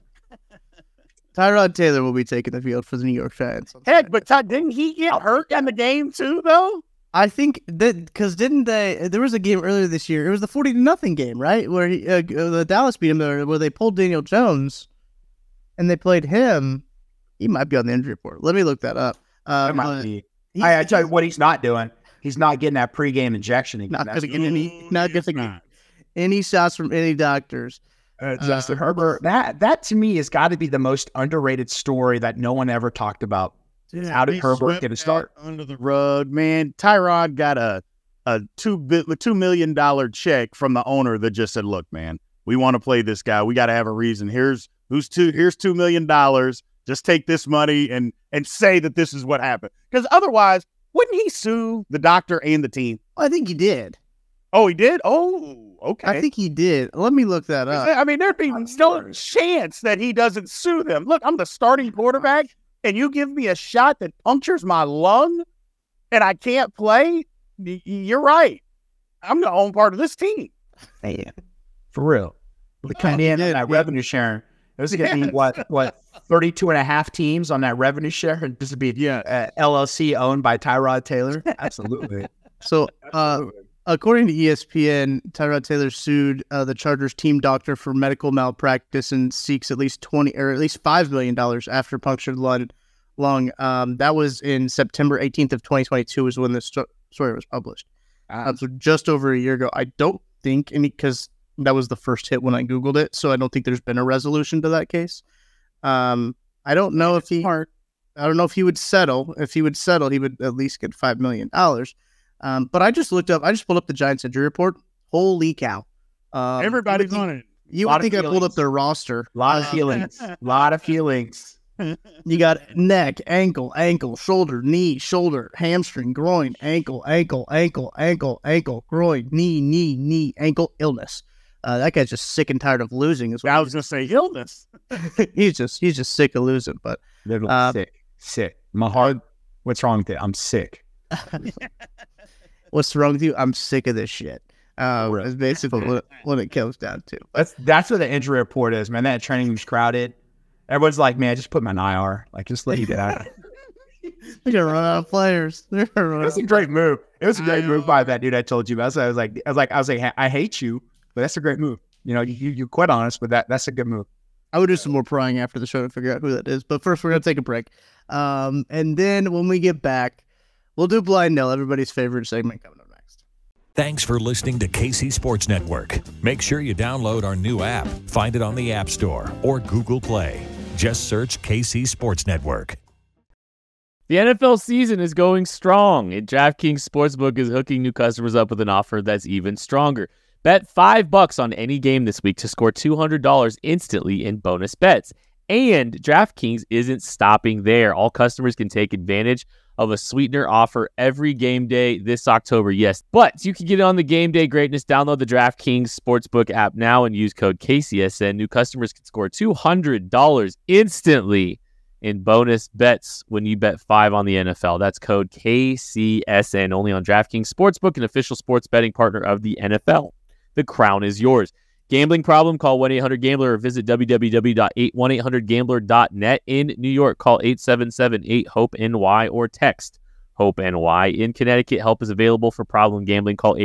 Tyrod Taylor will be taking the field for the New York Giants. Heck, but didn't he get hurt in the game too, though? I think that because there was a game earlier this year. It was the 40-0 game, right? Where the Dallas beat him there, where they pulled Daniel Jones and they played him. He might be on the injury report. Let me look that up. It might be. I tell you what he's not doing. He's not getting that pregame injection. Not getting any shots from any doctors. Justin Herbert. That to me has got to be the most underrated story that no one ever talked about. Yeah, how did Herbert get a start? Under the rug, man. Tyrod got a $2 million check from the owner that just said, "Look, man, we want to play this guy. We got to have a reason. Here's $2 million. Just take this money and say that this is what happened. Because otherwise, wouldn't he sue the doctor and the team? I think he did. Oh, he did? Oh, okay. I think he did. Let me look that up. I mean, there'd be no chance that he doesn't sue them. Look, I'm the starting quarterback, and you give me a shot that punctures my lung, and I can't play? You're right. I'm the own part of this team. Man, for real. We come in on that revenue sharing. It was going to be, what, 32 and a half teams on that revenue share? And this would be LLC owned by Tyrod Taylor? Absolutely. So, according to ESPN, Tyrod Taylor sued the Chargers team doctor for medical malpractice and seeks at least $5 million after punctured lung. That was in September 18th of 2022 is when this story was published. So just over a year ago. I don't think because that was the first hit when I Googled it, so I don't think there's been a resolution to that case. I don't know if he would settle. If he would settle, he would at least get $5 million. But I just pulled up the Giants injury report. Holy cow. Everybody's on it. You would think I pulled up their roster. A lot of feelings. You got neck, ankle, shoulder, knee, shoulder, hamstring, groin, ankle, groin, knee, ankle, illness. That guy's just sick and tired of losing. I was going to say illness. he's just sick of losing. But sick. My heart. What's wrong with it? I'm sick. What's wrong with you? I'm sick of this shit. It's basically what it comes down to. That's what the injury report is, man. That training room's crowded. Everyone's like, man, just put me on IR. Like, just let you get out. They're gonna run out of players. It was a great move. It was a great move by that dude I told you about. So I was like, I hate you, but that's a great move. You know, you quit on us, but that's a good move. I would do some more prying after the show to figure out who that is. But first, we're gonna take a break, and then when we get back, we'll do Blind Nil, everybody's favorite segment coming up next. Thanks for listening to KC Sports Network. Make sure you download our new app. Find it on the App Store or Google Play. Just search KC Sports Network. The NFL season is going strong, and DraftKings Sportsbook is hooking new customers up with an offer that's even stronger. Bet $5 on any game this week to score $200 instantly in bonus bets. And DraftKings isn't stopping there. All customers can take advantage of a sweetener offer every game day this October. Yes, but you can get on the game day greatness. Download the DraftKings Sportsbook app now and use code KCSN. New customers can score $200 instantly in bonus bets when you bet $5 on the NFL. That's code KCSN only on DraftKings Sportsbook, an official sports betting partner of the NFL. The crown is yours. Gambling problem? Call 1-800-GAMBLER or visit www.1800gambler.net. In New York, call 877-8-HOPE-NY or text HOPE-NY. In Connecticut, help is available for problem gambling. Call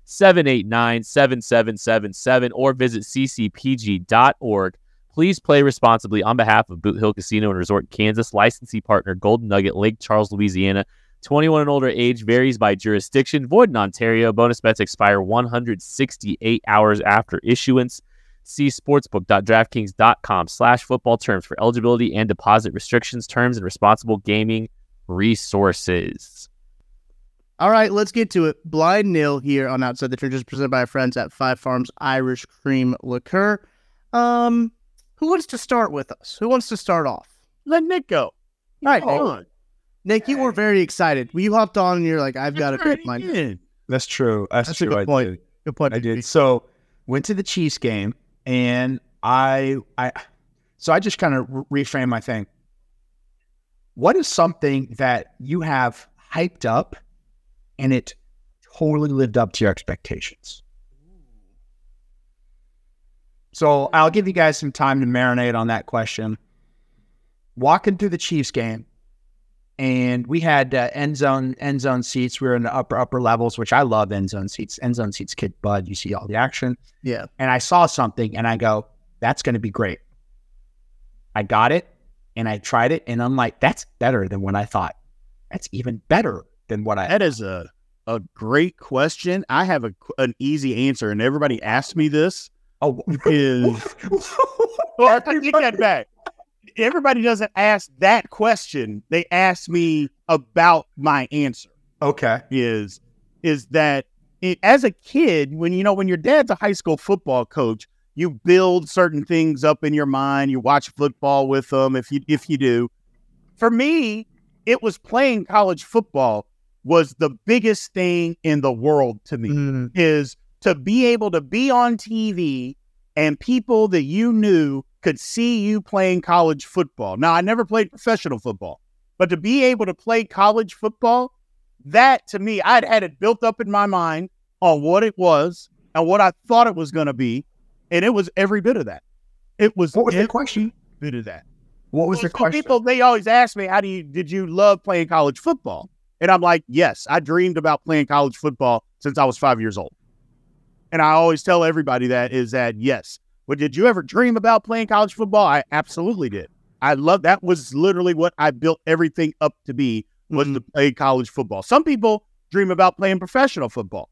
888-789-7777 or visit ccpg.org. Please play responsibly on behalf of Boot Hill Casino and Resort, Kansas. Licensee partner Golden Nugget, Lake Charles, Louisiana. 21 and older age varies by jurisdiction. Void in Ontario. Bonus bets expire 168 hours after issuance. See sportsbook.draftkings.com/football terms for eligibility and deposit restrictions, terms, and responsible gaming resources. All right, let's get to it. Blind nil here on Outside the Trenches, presented by our friends at Five Farms Irish Cream Liqueur. Who wants to start with us? Who wants to start off? Let Nick go. All right, Nick, you were very excited. You hopped on and you're like, I've got to pick mine. That's true. That's true. a good point. Good point. I did. So went to the Chiefs game, and I just kind of reframed my thing. What is something that you have hyped up and it totally lived up to your expectations? So I'll give you guys some time to marinate on that question. Walking through the Chiefs game, and we had end zone seats. We were in the upper levels, which I love end zone seats. End zone seats kick butt. You see all the action. Yeah. And I saw something, and I go, that's going to be great. I got it, and I tried it, and I'm like, that's better than what I thought. That's even better than what I. That is a great question. I have an easy answer, and everybody asked me this. Oh, Well, I take that back. Everybody doesn't ask that question. They ask me about my answer. okay. Is that as a kid, when your dad's a high school football coach, you build certain things up in your mind. You watch football with them if you do. For me, it was playing college football was the biggest thing in the world to me. Is to be able to be on TV and people that you knew could see you playing college football. Now, I never played professional football, but to be able to play college football, that to me, I'd had it built up in my mind on what it was and what I thought it was going to be. And it was every bit of that. What was the question? Bit of that. What was the question? People, they always ask me, did you love playing college football? And I'm like, yes, I dreamed about playing college football since I was 5 years old. And I always tell everybody yes. But did you ever dream about playing college football? I absolutely did. I love that. Was literally what I built everything up to be, was to play college football. Some people dream about playing professional football.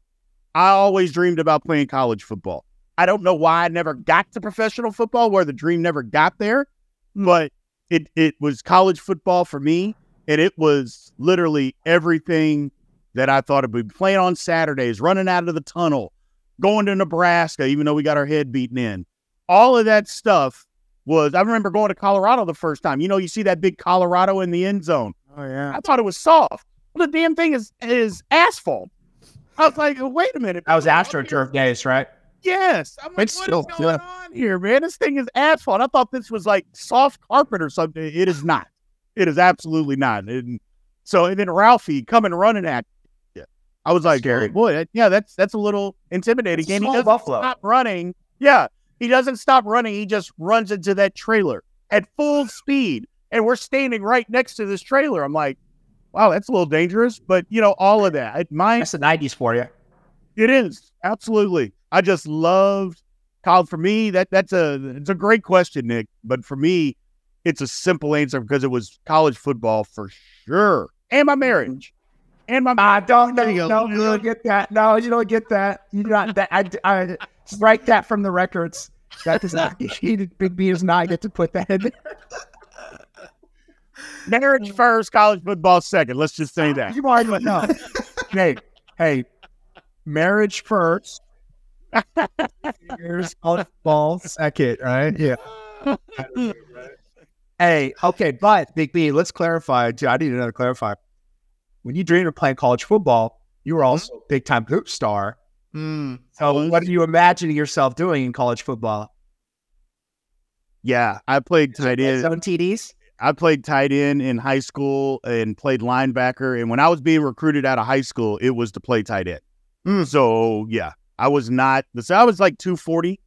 I always dreamed about playing college football. I don't know why I never got to professional football, where the dream never got there, but it was college football for me, and it was literally everything that I thought it'd be. Playing on Saturdays, running out of the tunnel, going to Nebraska, even though we got our head beaten in. All of that stuff I remember going to Colorado the first time. You see that big Colorado in the end zone. Oh, yeah. I thought it was soft. Well, the damn thing is asphalt. I was like, wait a minute. That was AstroTurf days, right? Yes. I'm like, what is going on here, man? This thing is asphalt. I thought this was like soft carpet or something. It is not. It is absolutely not. And then Ralphie coming running at you. I was like, scary. Boy, that's a little intimidating. And he doesn't Buffalo. stop running. Yeah. He doesn't stop running. He just runs into that trailer at full speed. And we're standing right next to this trailer. I'm like, wow, that's a little dangerous. But, all of that. That's the 90s for you. It is. Absolutely. I just loved college. For me, it's a great question, Nick. But for me, it's a simple answer because it was college football for sure. And my marriage. And my you don't get that. No, you don't get that. You not that. I strike that from the records. That does not. Big B does not get to put that in there. Marriage first, college football second. Let's just say that. You already know. Hey, marriage first. Here's college football second, right? Yeah. Hey, okay, but Big B, let's clarify. I need to clarify. When you dreamed of playing college football, you were also a big-time hoop star. So what are you imagining yourself doing in college football? Yeah, I played tight end. Zone TDs? I played tight end in high school and played linebacker. And when I was being recruited out of high school, it was to play tight end. So, yeah, I was not – I was like 240.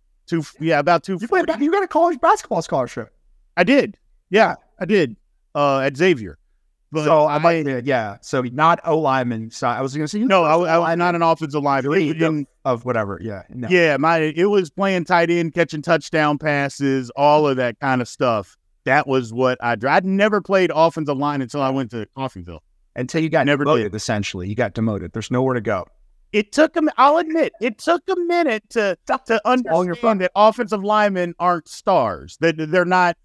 About 240. You got a college basketball scholarship. I did. Yeah, I did at Xavier. But So not O lineman. So I was going to say I was not an offensive lineman of whatever. Yeah, no. Yeah. It was playing tight end, catching touchdown passes, all of that kind of stuff. That was what I'd never played offensive line until I went to Coffeyville. Until you got demoted. Essentially, you got demoted. There's nowhere to go. It took them. I'll admit, it took a minute to understand that offensive linemen aren't stars. That they're not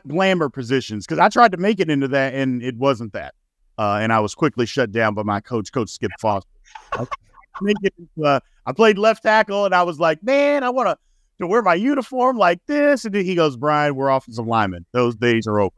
glamour positions, because I tried to make it into that and it wasn't that. and I was quickly shut down by my coach, Coach Skip Foster. I played left tackle, and I was like, man, I want to wear my uniform like this. And then he goes, Brian, we're offensive linemen. Those days are over.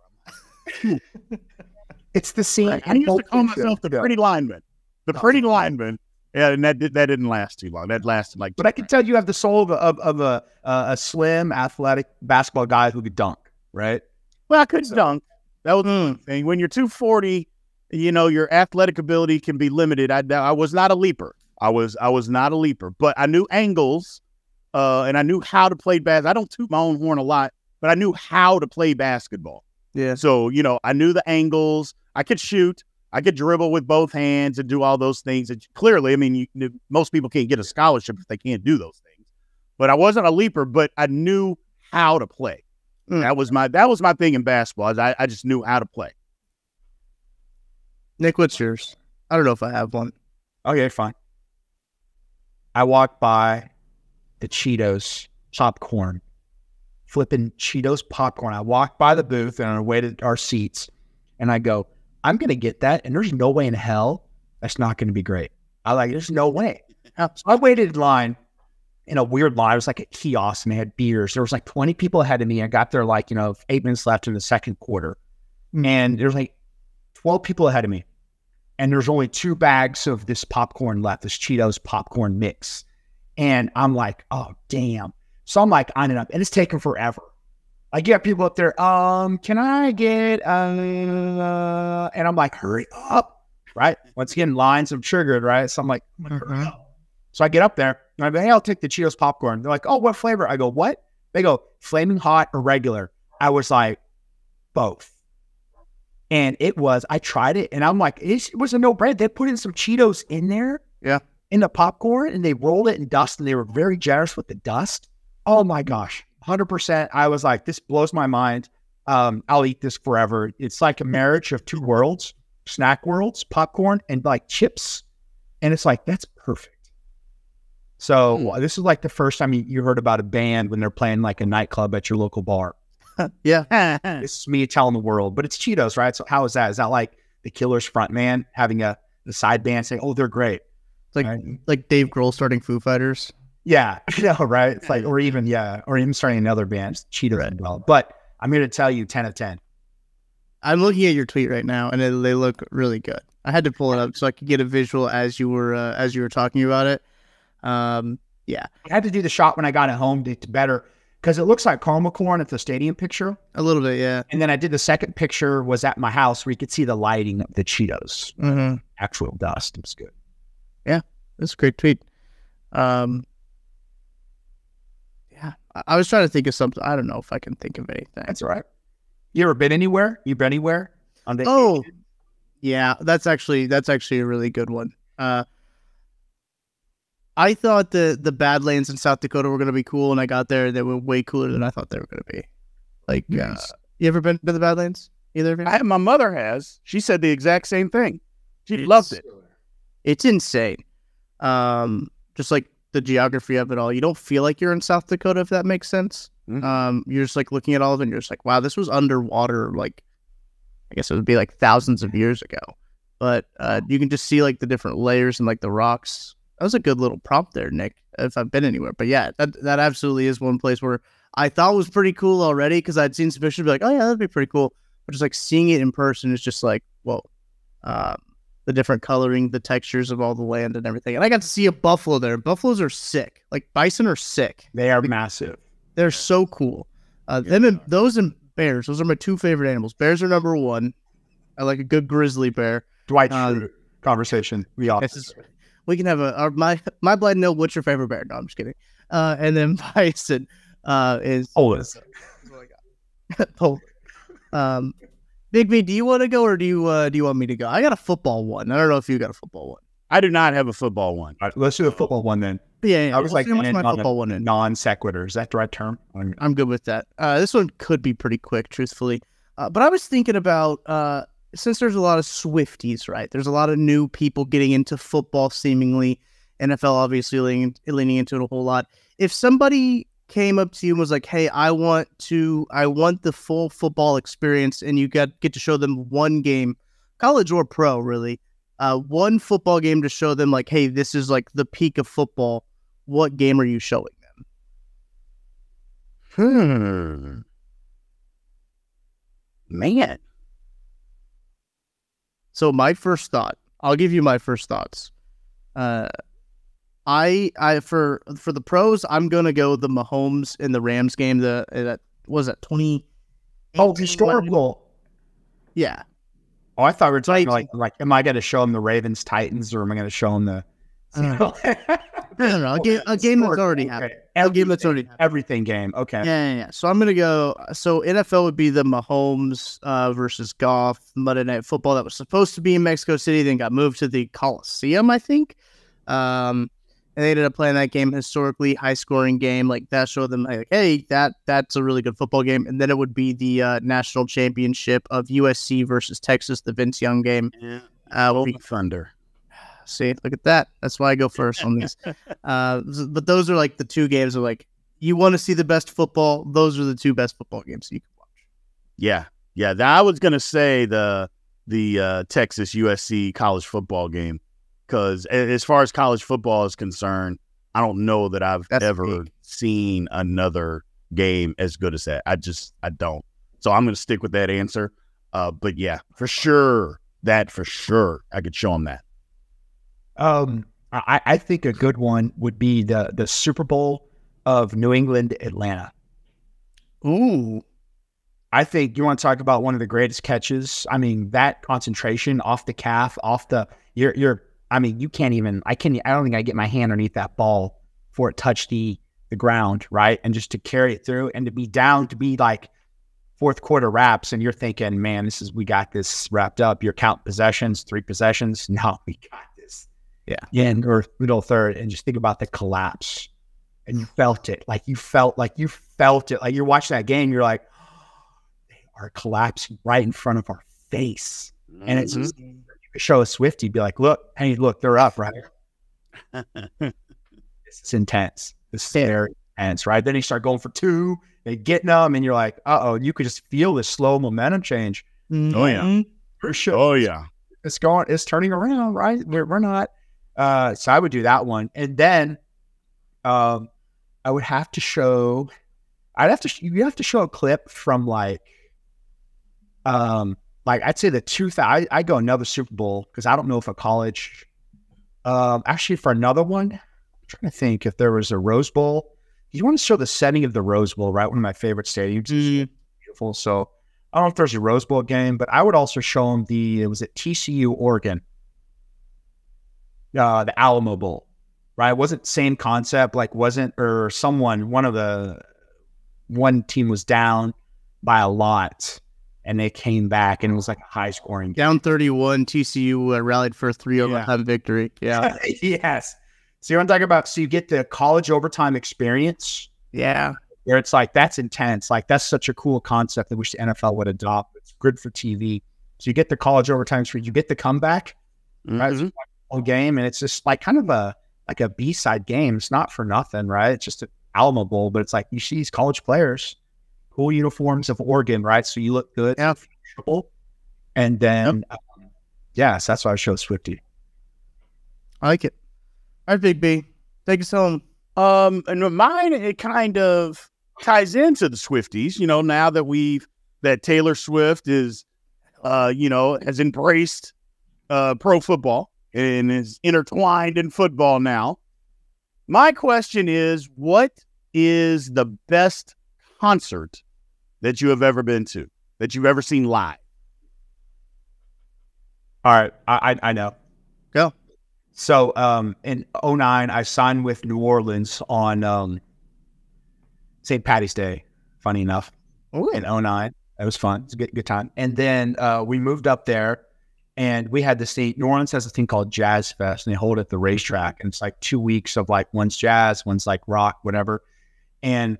It's the scene. I used to call myself the pretty lineman. The pretty lineman. Yeah, and that didn't last too long. That lasted like. But I can tell you have the soul of a slim, athletic basketball guy who could dunk, right? Well, I couldn't dunk. That was the thing. When you're 240, your athletic ability can be limited. I was not a leaper. I was not a leaper, but I knew angles, and I knew how to play basketball. I don't toot my own horn a lot, but I knew how to play basketball. Yeah. So, I knew the angles. I could shoot. I could dribble with both hands and do all those things. And clearly, I mean, most people can't get a scholarship if they can't do those things. But I wasn't a leaper, but I knew how to play. That was my thing in basketball. I just knew how to play. Nick, what's yours? I don't know if I have one. Okay, fine. I walked by the Cheetos popcorn, flipping Cheetos popcorn. I walked by the booth and I waited our seats, and I go, I'm going to get that, and there's no way in hell that's not going to be great. There's no way. So I waited in line, in a weird line. It was like a kiosk, and they had beers. There was like 20 people ahead of me. I got there 8 minutes left in the second quarter, and there's like 12 people ahead of me, and there's only 2 bags of this popcorn left, this Cheetos popcorn mix. And I'm like, oh, damn. So I'm like eyeing it up, and it's taking forever. I get people up there, can I get, and I'm like, hurry up, right? Once again, lines have triggered, right? So I'm like, hurry up. So I get up there, and I'm like, hey, I'll take the Cheetos popcorn. They're like, oh, what flavor? I go, what? They go, flaming hot or regular? I was like, both. And I tried it, and I'm like, it was a no-brainer. They put in some Cheetos in there, in the popcorn, and they rolled it in dust, and they were very generous with the dust. Oh my gosh, 100%. I was like, this blows my mind. I'll eat this forever. It's like a marriage of 2 worlds, snack worlds, popcorn and like chips. And it's like, that's perfect. So this is like the first time you heard about a band when they're playing like a nightclub at your local bar. Yeah. This is me telling the world, but it's Cheetos, right? So how is that? Is that like the Killer's frontman having the side band saying, oh, they're great? It's like Dave Grohl starting Foo Fighters. Yeah, right? It's like, or even starting another band, Cheetos as well. But I'm here to tell you 10 of 10. I'm looking at your tweet right now, and they look really good. I had to pull it up so I could get a visual as you were talking about it. Yeah. I had to do the shot when I got it home to better, because it looks like caramel corn at the stadium picture. A little bit, yeah. And then I did the second picture was at my house where you could see the lighting of the Cheetos. Actual dust. It was good. Yeah, that's a great tweet. Yeah, I was trying to think of something. I don't know if I can think of anything. That's all right. You ever been anywhere? You been anywhere on vacation? Oh, yeah, that's actually a really good one. I thought the Badlands in South Dakota were going to be cool, and I got there, they were way cooler than I thought they were going to be. Like, nice. You ever been to the Badlands? Either of you? My mother has. She said the exact same thing. She loved it. It's insane. Just like the geography of it all. You don't feel like you're in South Dakota, if that makes sense. You're just like looking at all of it, and you're just like, wow, this was underwater. Like, I guess it would be like thousands of years ago. But you can just see like the different layers and like the rocks. That was a good little prompt there, Nick, if I've been anywhere. But yeah, that absolutely is one place where I thought was pretty cool already, because I'd seen some pictures, be like, oh yeah, that'd be pretty cool. But just like seeing it in person is just like, whoa. The different coloring, the textures of all the land and everything. And I got to see a buffalo there. Buffaloes are sick. Like, bison are sick. They are massive. They're so cool. Those and bears, those are my 2 favorite animals. Bears are number 1. I like a good grizzly bear. Dwight Schrute conversation. We can have my blind know what's your favorite bear. No, I'm just kidding. And then bison is Polis. Big B, do you want to go, or do you want me to go? I got a football one. I don't know if you got a football one. I do not have a football one. All right, let's do the football one then. Yeah. I was like, my football one in non sequitur. Is that the right term? I'm good with that. This one could be pretty quick, truthfully. But I was thinking about since there's a lot of Swifties, right? There's a lot of new people getting into football, seemingly. NFL obviously leaning into it a whole lot. If somebody came up to you and was like, hey, I want the full football experience, and you get to show them one game college or pro, really. One football game to show them, like, hey, this is like the peak of football. What game are you showing them? Man. So my first thought, I'll give you my first thoughts. I for the pros, I'm gonna go the Mahomes and the Rams game. That was that 20. Oh, historical. Yeah. Oh, I thought we were talking like, am I going to show them the Ravens Titans, or am I going to show them the? No. A game that's already happened. A game that's already happened. Everything game. Okay. Yeah. So I'm gonna go. So NFL would be the Mahomes versus Goff Monday Night Football that was supposed to be in Mexico City, then got moved to the Coliseum, I think. And they ended up playing that game, historically high scoring game. Like that showed them, like, hey, that's a really good football game. And then it would be the national championship of USC versus Texas, the Vince Young game. Yeah. Thunder. See, look at that. That's why I go first on these. But those are like the two games of like, you want to see the best football. Those are the two best football games you can watch. Yeah. I was gonna say the Texas USC college football game, because as far as college football is concerned, I don't know that I've ever seen another game as good as that. I don't. So I'm gonna stick with that answer. But yeah, for sure, I could show them that. I think a good one would be the Super Bowl of New England, Atlanta. Ooh. I think you want to talk about one of the greatest catches. I mean, that concentration off the calf, you can't even, I don't think I get my hand underneath that ball before it touched the ground, right? And just to carry it through and to be down to be like fourth quarter wraps, and you're thinking, man, we got this wrapped up. You're counting possessions, 3 possessions. No, we got this. Yeah. Or middle third, and just think about the collapse. And you felt it. Like you felt it. Like you're watching that game, you're like, oh, they are collapsing right in front of our face. Mm-hmm. And it's just, you could show a Swiftie, be like, look, they're up, right? This is intense. This is very intense, right? Then you start going for 2, they getting them, and you're like, uh-oh, you could just feel this slow momentum change. Mm-hmm. Oh, yeah. For sure. Oh, yeah. It's turning around, right? We're not. So I would do that one. And then I would have to show, you have to show a clip from like I'd say the 2000, I go another Super Bowl, because I don't know if a college, actually for another one, I'm trying to think if there was a Rose Bowl. You want to show the setting of the Rose Bowl, right? One of my favorite stadiums. It's beautiful. So I don't know if there's a Rose Bowl game, but I would also show them it was at TCU, Oregon, the Alamo Bowl, right? It wasn't same concept, one team was down by a lot, and they came back, and it was like a high scoring game. Down 31, TCU rallied for a 3 overtime victory. Yeah. Yes. So you want to talk about, so you get the college overtime experience. Yeah. Where it's like, that's intense. Like, that's such a cool concept that I wish the NFL would adopt. It's good for TV. So you get the college overtime experience, you get the comeback, right? It's a whole game, and it's just like kind of a B-side game. It's not for nothing, right? It's just an Alamo Bowl, but it's like, you see these college players, cool uniforms of Oregon, right? So you look good. Yeah. And then, so that's why I showed Swiftie. I like it. All right, Big B, take us home. And mine, it kind of ties into the Swifties, now that Taylor Swift is, has embraced pro football and is intertwined in football now. My question is, what is the best concert that you have ever been to, that you've ever seen live? All right, I know. Go. So in 2009, I signed with New Orleans on St. Patty's Day, funny enough. Ooh. In 2009. It was fun. It was a good time. And then we moved up there, and we had New Orleans has a thing called Jazz Fest, and they hold it at the racetrack. And it's like 2 weeks of like, one's jazz, one's like rock, whatever. And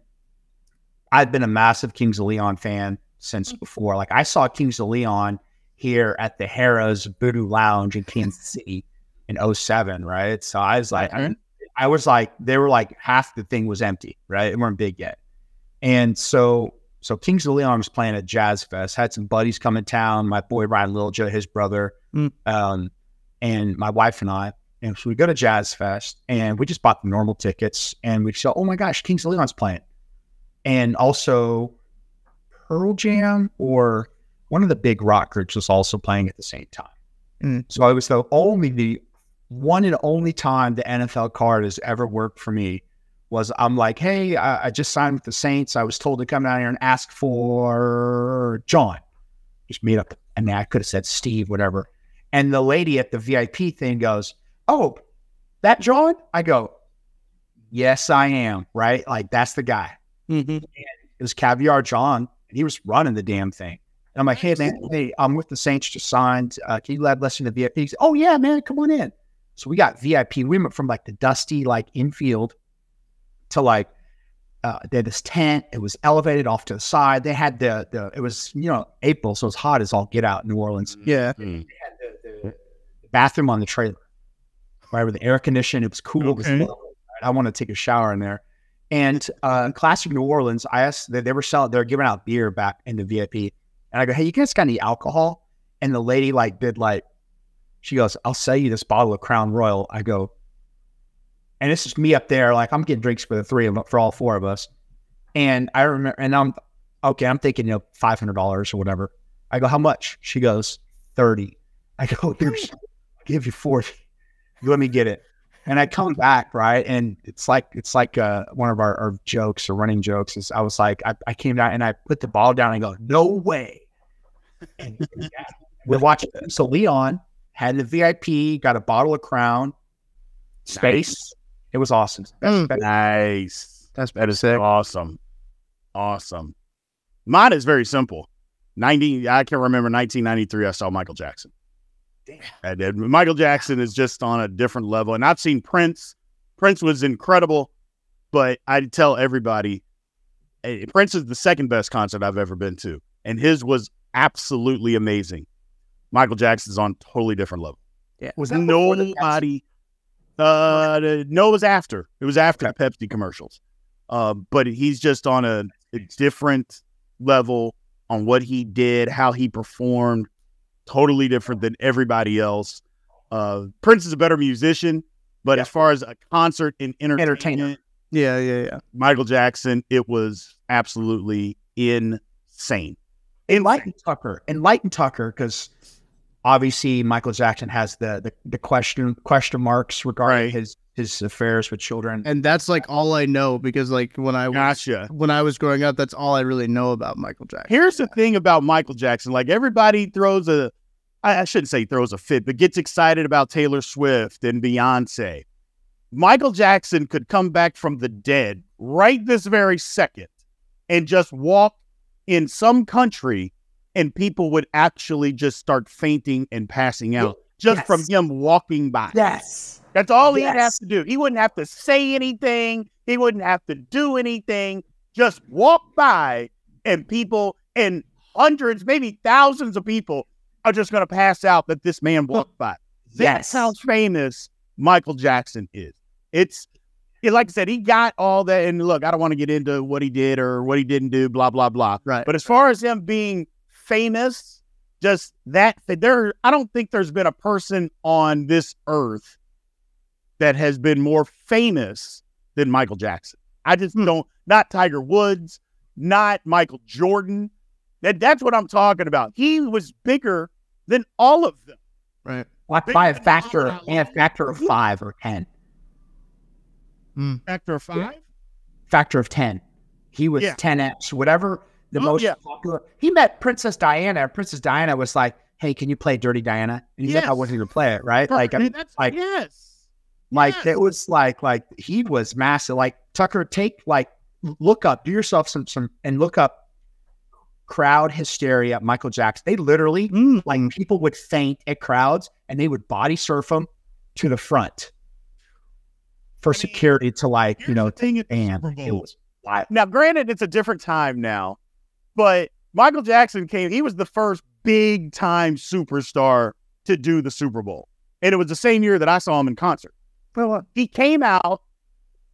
I'd been a massive Kings of Leon fan since before. Like, I saw Kings of Leon here at the Harrah's Voodoo Lounge in Kansas City in 2007, right? So I was like, they were like, half the thing was empty, right? It weren't big yet. And so So Kings of Leon was playing at Jazz Fest. Had some buddies come in town. My boy Ryan Littlejoe, his brother, and my wife and I. And so we go to Jazz Fest, and we just bought the normal tickets. And we said, "Oh my gosh, Kings of Leon's playing!" And also Pearl Jam or one of the big rock groups was also playing at the same time. So it was the one and only time the NFL card has ever worked for me. Was I'm like, hey, I just signed with the Saints. I was told to come down here and ask for John. Just meet up. And I could have said Steve, whatever. And the lady at the VIP thing goes, oh, that John? I go, yes, I am. Right? Like, that's the guy. And it was Caviar John. And he was running the damn thing. And I'm like, hey, man, I'm with the Saints, just signed. Can you let listen to VIP? He said, oh, yeah, man, come on in. So we got VIP. We went from like the dusty, like infield to like, they had this tent. It was elevated off to the side. They had it was, April, so it was hot as all get out in New Orleans. Yeah. They had the bathroom on the trailer, right, with the air conditioning. It was cool. It was lovely. I want to take a shower in there. And classic New Orleans, I asked, they were giving out beer back in the VIP. And I go, hey, you guys got any alcohol? And the lady she goes, I'll sell you this bottle of Crown Royal. I go, and this is me up there, like I'm getting drinks for for all four of us. And I remember, and I'm thinking, $500 or whatever. I go, how much? She goes, 30. I go, I'll give you 40. Let me get it. And I come back, right? And it's like one of our jokes or running jokes is I was like, I came down and I put the ball down and I go, no way. And we're watching. So Leon had the VIP, got a bottle of Crown, space. Nice. It was awesome. Nice. That's sick. Awesome. Mine is very simple. I can remember 1993. I saw Michael Jackson. Damn. I did. Michael Jackson is just on a different level. And I've seen Prince. Prince was incredible, but I tell everybody, Prince is the second best concert I've ever been to. And his was absolutely amazing. Michael Jackson's on a totally different level. Yeah. Was that nobody? No, it was after. It was after the Pepsi commercials. But he's just on a different level on what he did, how he performed. Totally different than everybody else. Prince is a better musician, but as far as a concert and entertainment, yeah. Michael Jackson, it was absolutely insane. Enlighten Tucker, because obviously Michael Jackson has the question marks regarding his affairs with children, and that's like all I know because like when I was growing up, that's all I really know about Michael Jackson. Here's the thing about Michael Jackson: like everybody throws I shouldn't say throws a fit, but gets excited about Taylor Swift and Beyonce. Michael Jackson could come back from the dead right this very second and just walk in some country and people would actually just start fainting and passing out from him walking by. Yes. That's all he'd have to do. He wouldn't have to say anything. He wouldn't have to do anything. Just walk by and people and hundreds, maybe thousands of people are just going to pass out that this man walked by. That's how famous Michael Jackson is. Like I said, he got all that. And look, I don't want to get into what he did or what he didn't do, blah, blah, blah. Right. But as far as him being famous, just that I don't think there's been a person on this earth that has been more famous than Michael Jackson. I just don't, not Tiger Woods, not Michael Jordan. That's what I'm talking about. He was bigger than all of them. Right. By a factor of 5 or 10. Factor of 5? Factor of 10. He was 10x, whatever the most popular. He met Princess Diana. Princess Diana was like, hey, can you play Dirty Diana? And he's like, I wasn't going to play it, right? Like, it was like he was massive. Like, Tucker, look up, do yourself some, and look up crowd hysteria, Michael Jackson. They literally, like, people would faint at crowds and they would body surf them to the front for security to it was wild. Now, granted, it's a different time now, but Michael Jackson he was the first big time superstar to do the Super Bowl. And it was the same year that I saw him in concert. Well, he came out,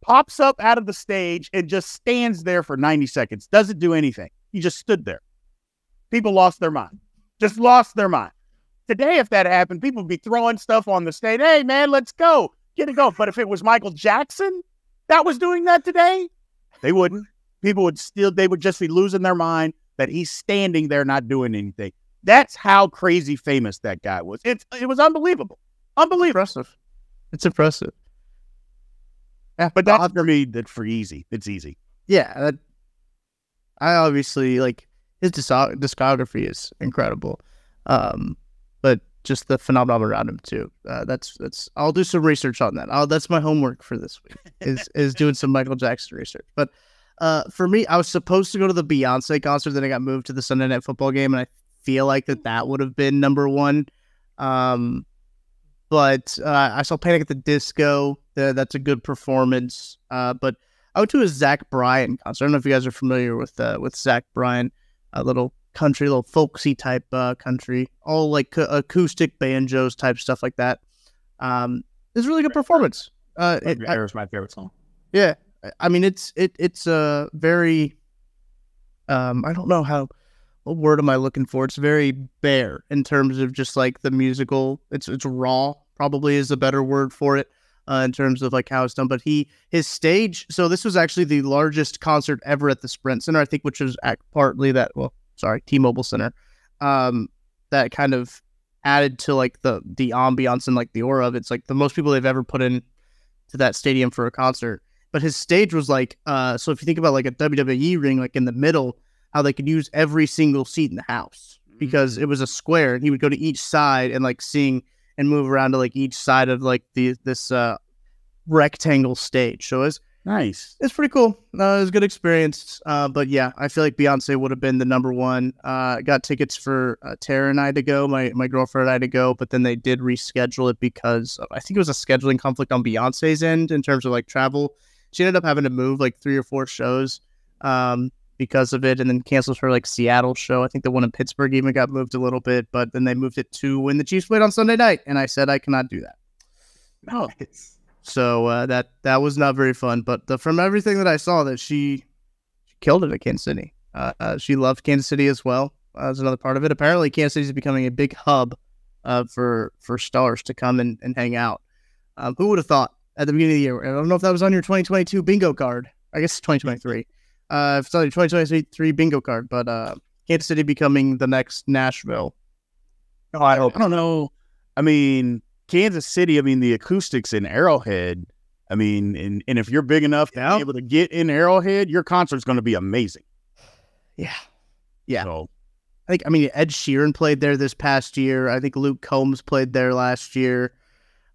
pops up out of the stage and just stands there for 90 seconds. Doesn't do anything. He just stood there. People lost their mind. Just lost their mind. Today, if that happened, people would be throwing stuff on the stage. Hey, man, let's go. Get it go. But if it was Michael Jackson that was doing that today, they wouldn't. People would they would just be losing their mind that he's standing there not doing anything. That's how crazy famous that guy was. It was unbelievable. Impressive. It's impressive. Yeah, but that's for me. That's for easy. It's easy. Yeah, I obviously like his discography is incredible, but just the phenomenon around him too. That's. I'll do some research on that. That's my homework for this week is doing some Michael Jackson research. But for me, I was supposed to go to the Beyonce concert, then I got moved to the Sunday Night Football game, and I feel like that would have been number one. But I saw Panic at the Disco. That's a good performance. But I went to a Zach Bryan concert. I don't know if you guys are familiar with Zach Bryan, a little country, little folksy type country, all like acoustic banjos type stuff like that. It's a really good performance. Air's my favorite song. Yeah, I mean it's a very I don't know what word am I looking for? It's very bare in terms of just like the musical. It's raw, probably is a better word for it in terms of like how it's done. But his stage. So this was actually the largest concert ever at the Sprint Center, I think, which was partly that. Well, sorry, T-Mobile Center. That kind of added to like the ambiance and like the aura of it. It's like the most people they've ever put in to that stadium for a concert. But his stage was like so if you think about like a WWE ring, like in the middle, how they could use every single seat in the house because it was a square, and he would go to each side and like sing and move around to like each side of like this rectangle stage. So it's nice. It's pretty cool. It was a good experience. But yeah, I feel like Beyonce would have been the number one. Got tickets for Tara and I to go, my girlfriend and I to go, but then they did reschedule it because I think it was a scheduling conflict on Beyonce's end in terms of like travel. She ended up having to move like 3 or 4 shows. Because of it, and then cancels her like Seattle show. I think the one in Pittsburgh even got moved a little bit, but then they moved it to when the Chiefs played on Sunday night, and I said I cannot do that. No, so that was not very fun. But from everything that I saw, that she killed it at Kansas City. She loved Kansas City as well. As another part of it. Apparently, Kansas City is becoming a big hub for stars to come and hang out. Who would have thought at the beginning of the year? I don't know if that was on your 2022 bingo card. I guess it's 2023. If it's on your 2023 bingo card, but Kansas City becoming the next Nashville. No, I don't know. I mean, Kansas City, I mean, the acoustics in Arrowhead, I mean, and if you're big enough to be able to get in Arrowhead, your concert's going to be amazing. Yeah. Yeah. So, Ed Sheeran played there this past year. I think Luke Combs played there last year.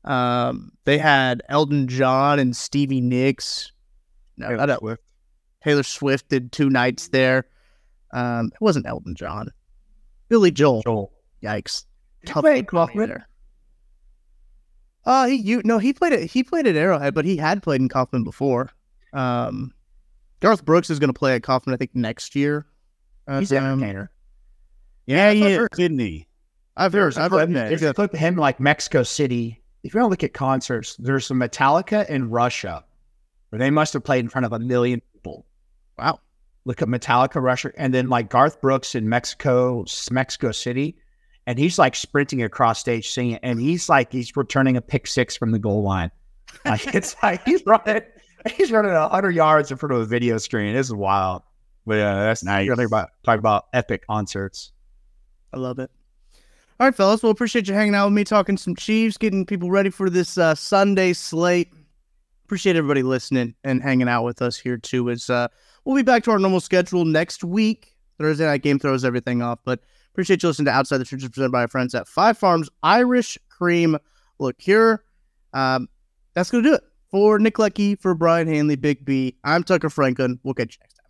They had Elton John and Stevie Nicks. No, Taylor Swift did 2 nights there. It wasn't Elton John. Billy Joel. Yikes. Tough there. He played at Arrowhead, but he had played in Kaufman before. Garth Brooks is going to play at Kaufman, I think, next year. He's an entertainer. Yeah, he is, isn't he? I've heard that. If you put him like Mexico City, if you want to look at concerts, there's some Metallica in Russia, where they must have played in front of 1 million people. Wow. Look at Metallica, Russia, and then like Garth Brooks in Mexico City, and he's like sprinting across stage singing, and he's returning a pick 6 from the goal line. Like it's like he's running 100 yards in front of a video screen. This is wild. But yeah, that's nice. You're talking about epic concerts. I love it. All right, fellas. Well, appreciate you hanging out with me, talking some Chiefs, getting people ready for this Sunday slate. Appreciate everybody listening and hanging out with us here too. We'll be back to our normal schedule next week. Thursday night game throws everything off, but appreciate you listening to Outside the Trenches presented by our friends at Five Farms Irish Cream Liqueur. That's going to do it. For Nick Leckie, for Brian Hanley, Big B, I'm Tucker Franklin. We'll catch you next time.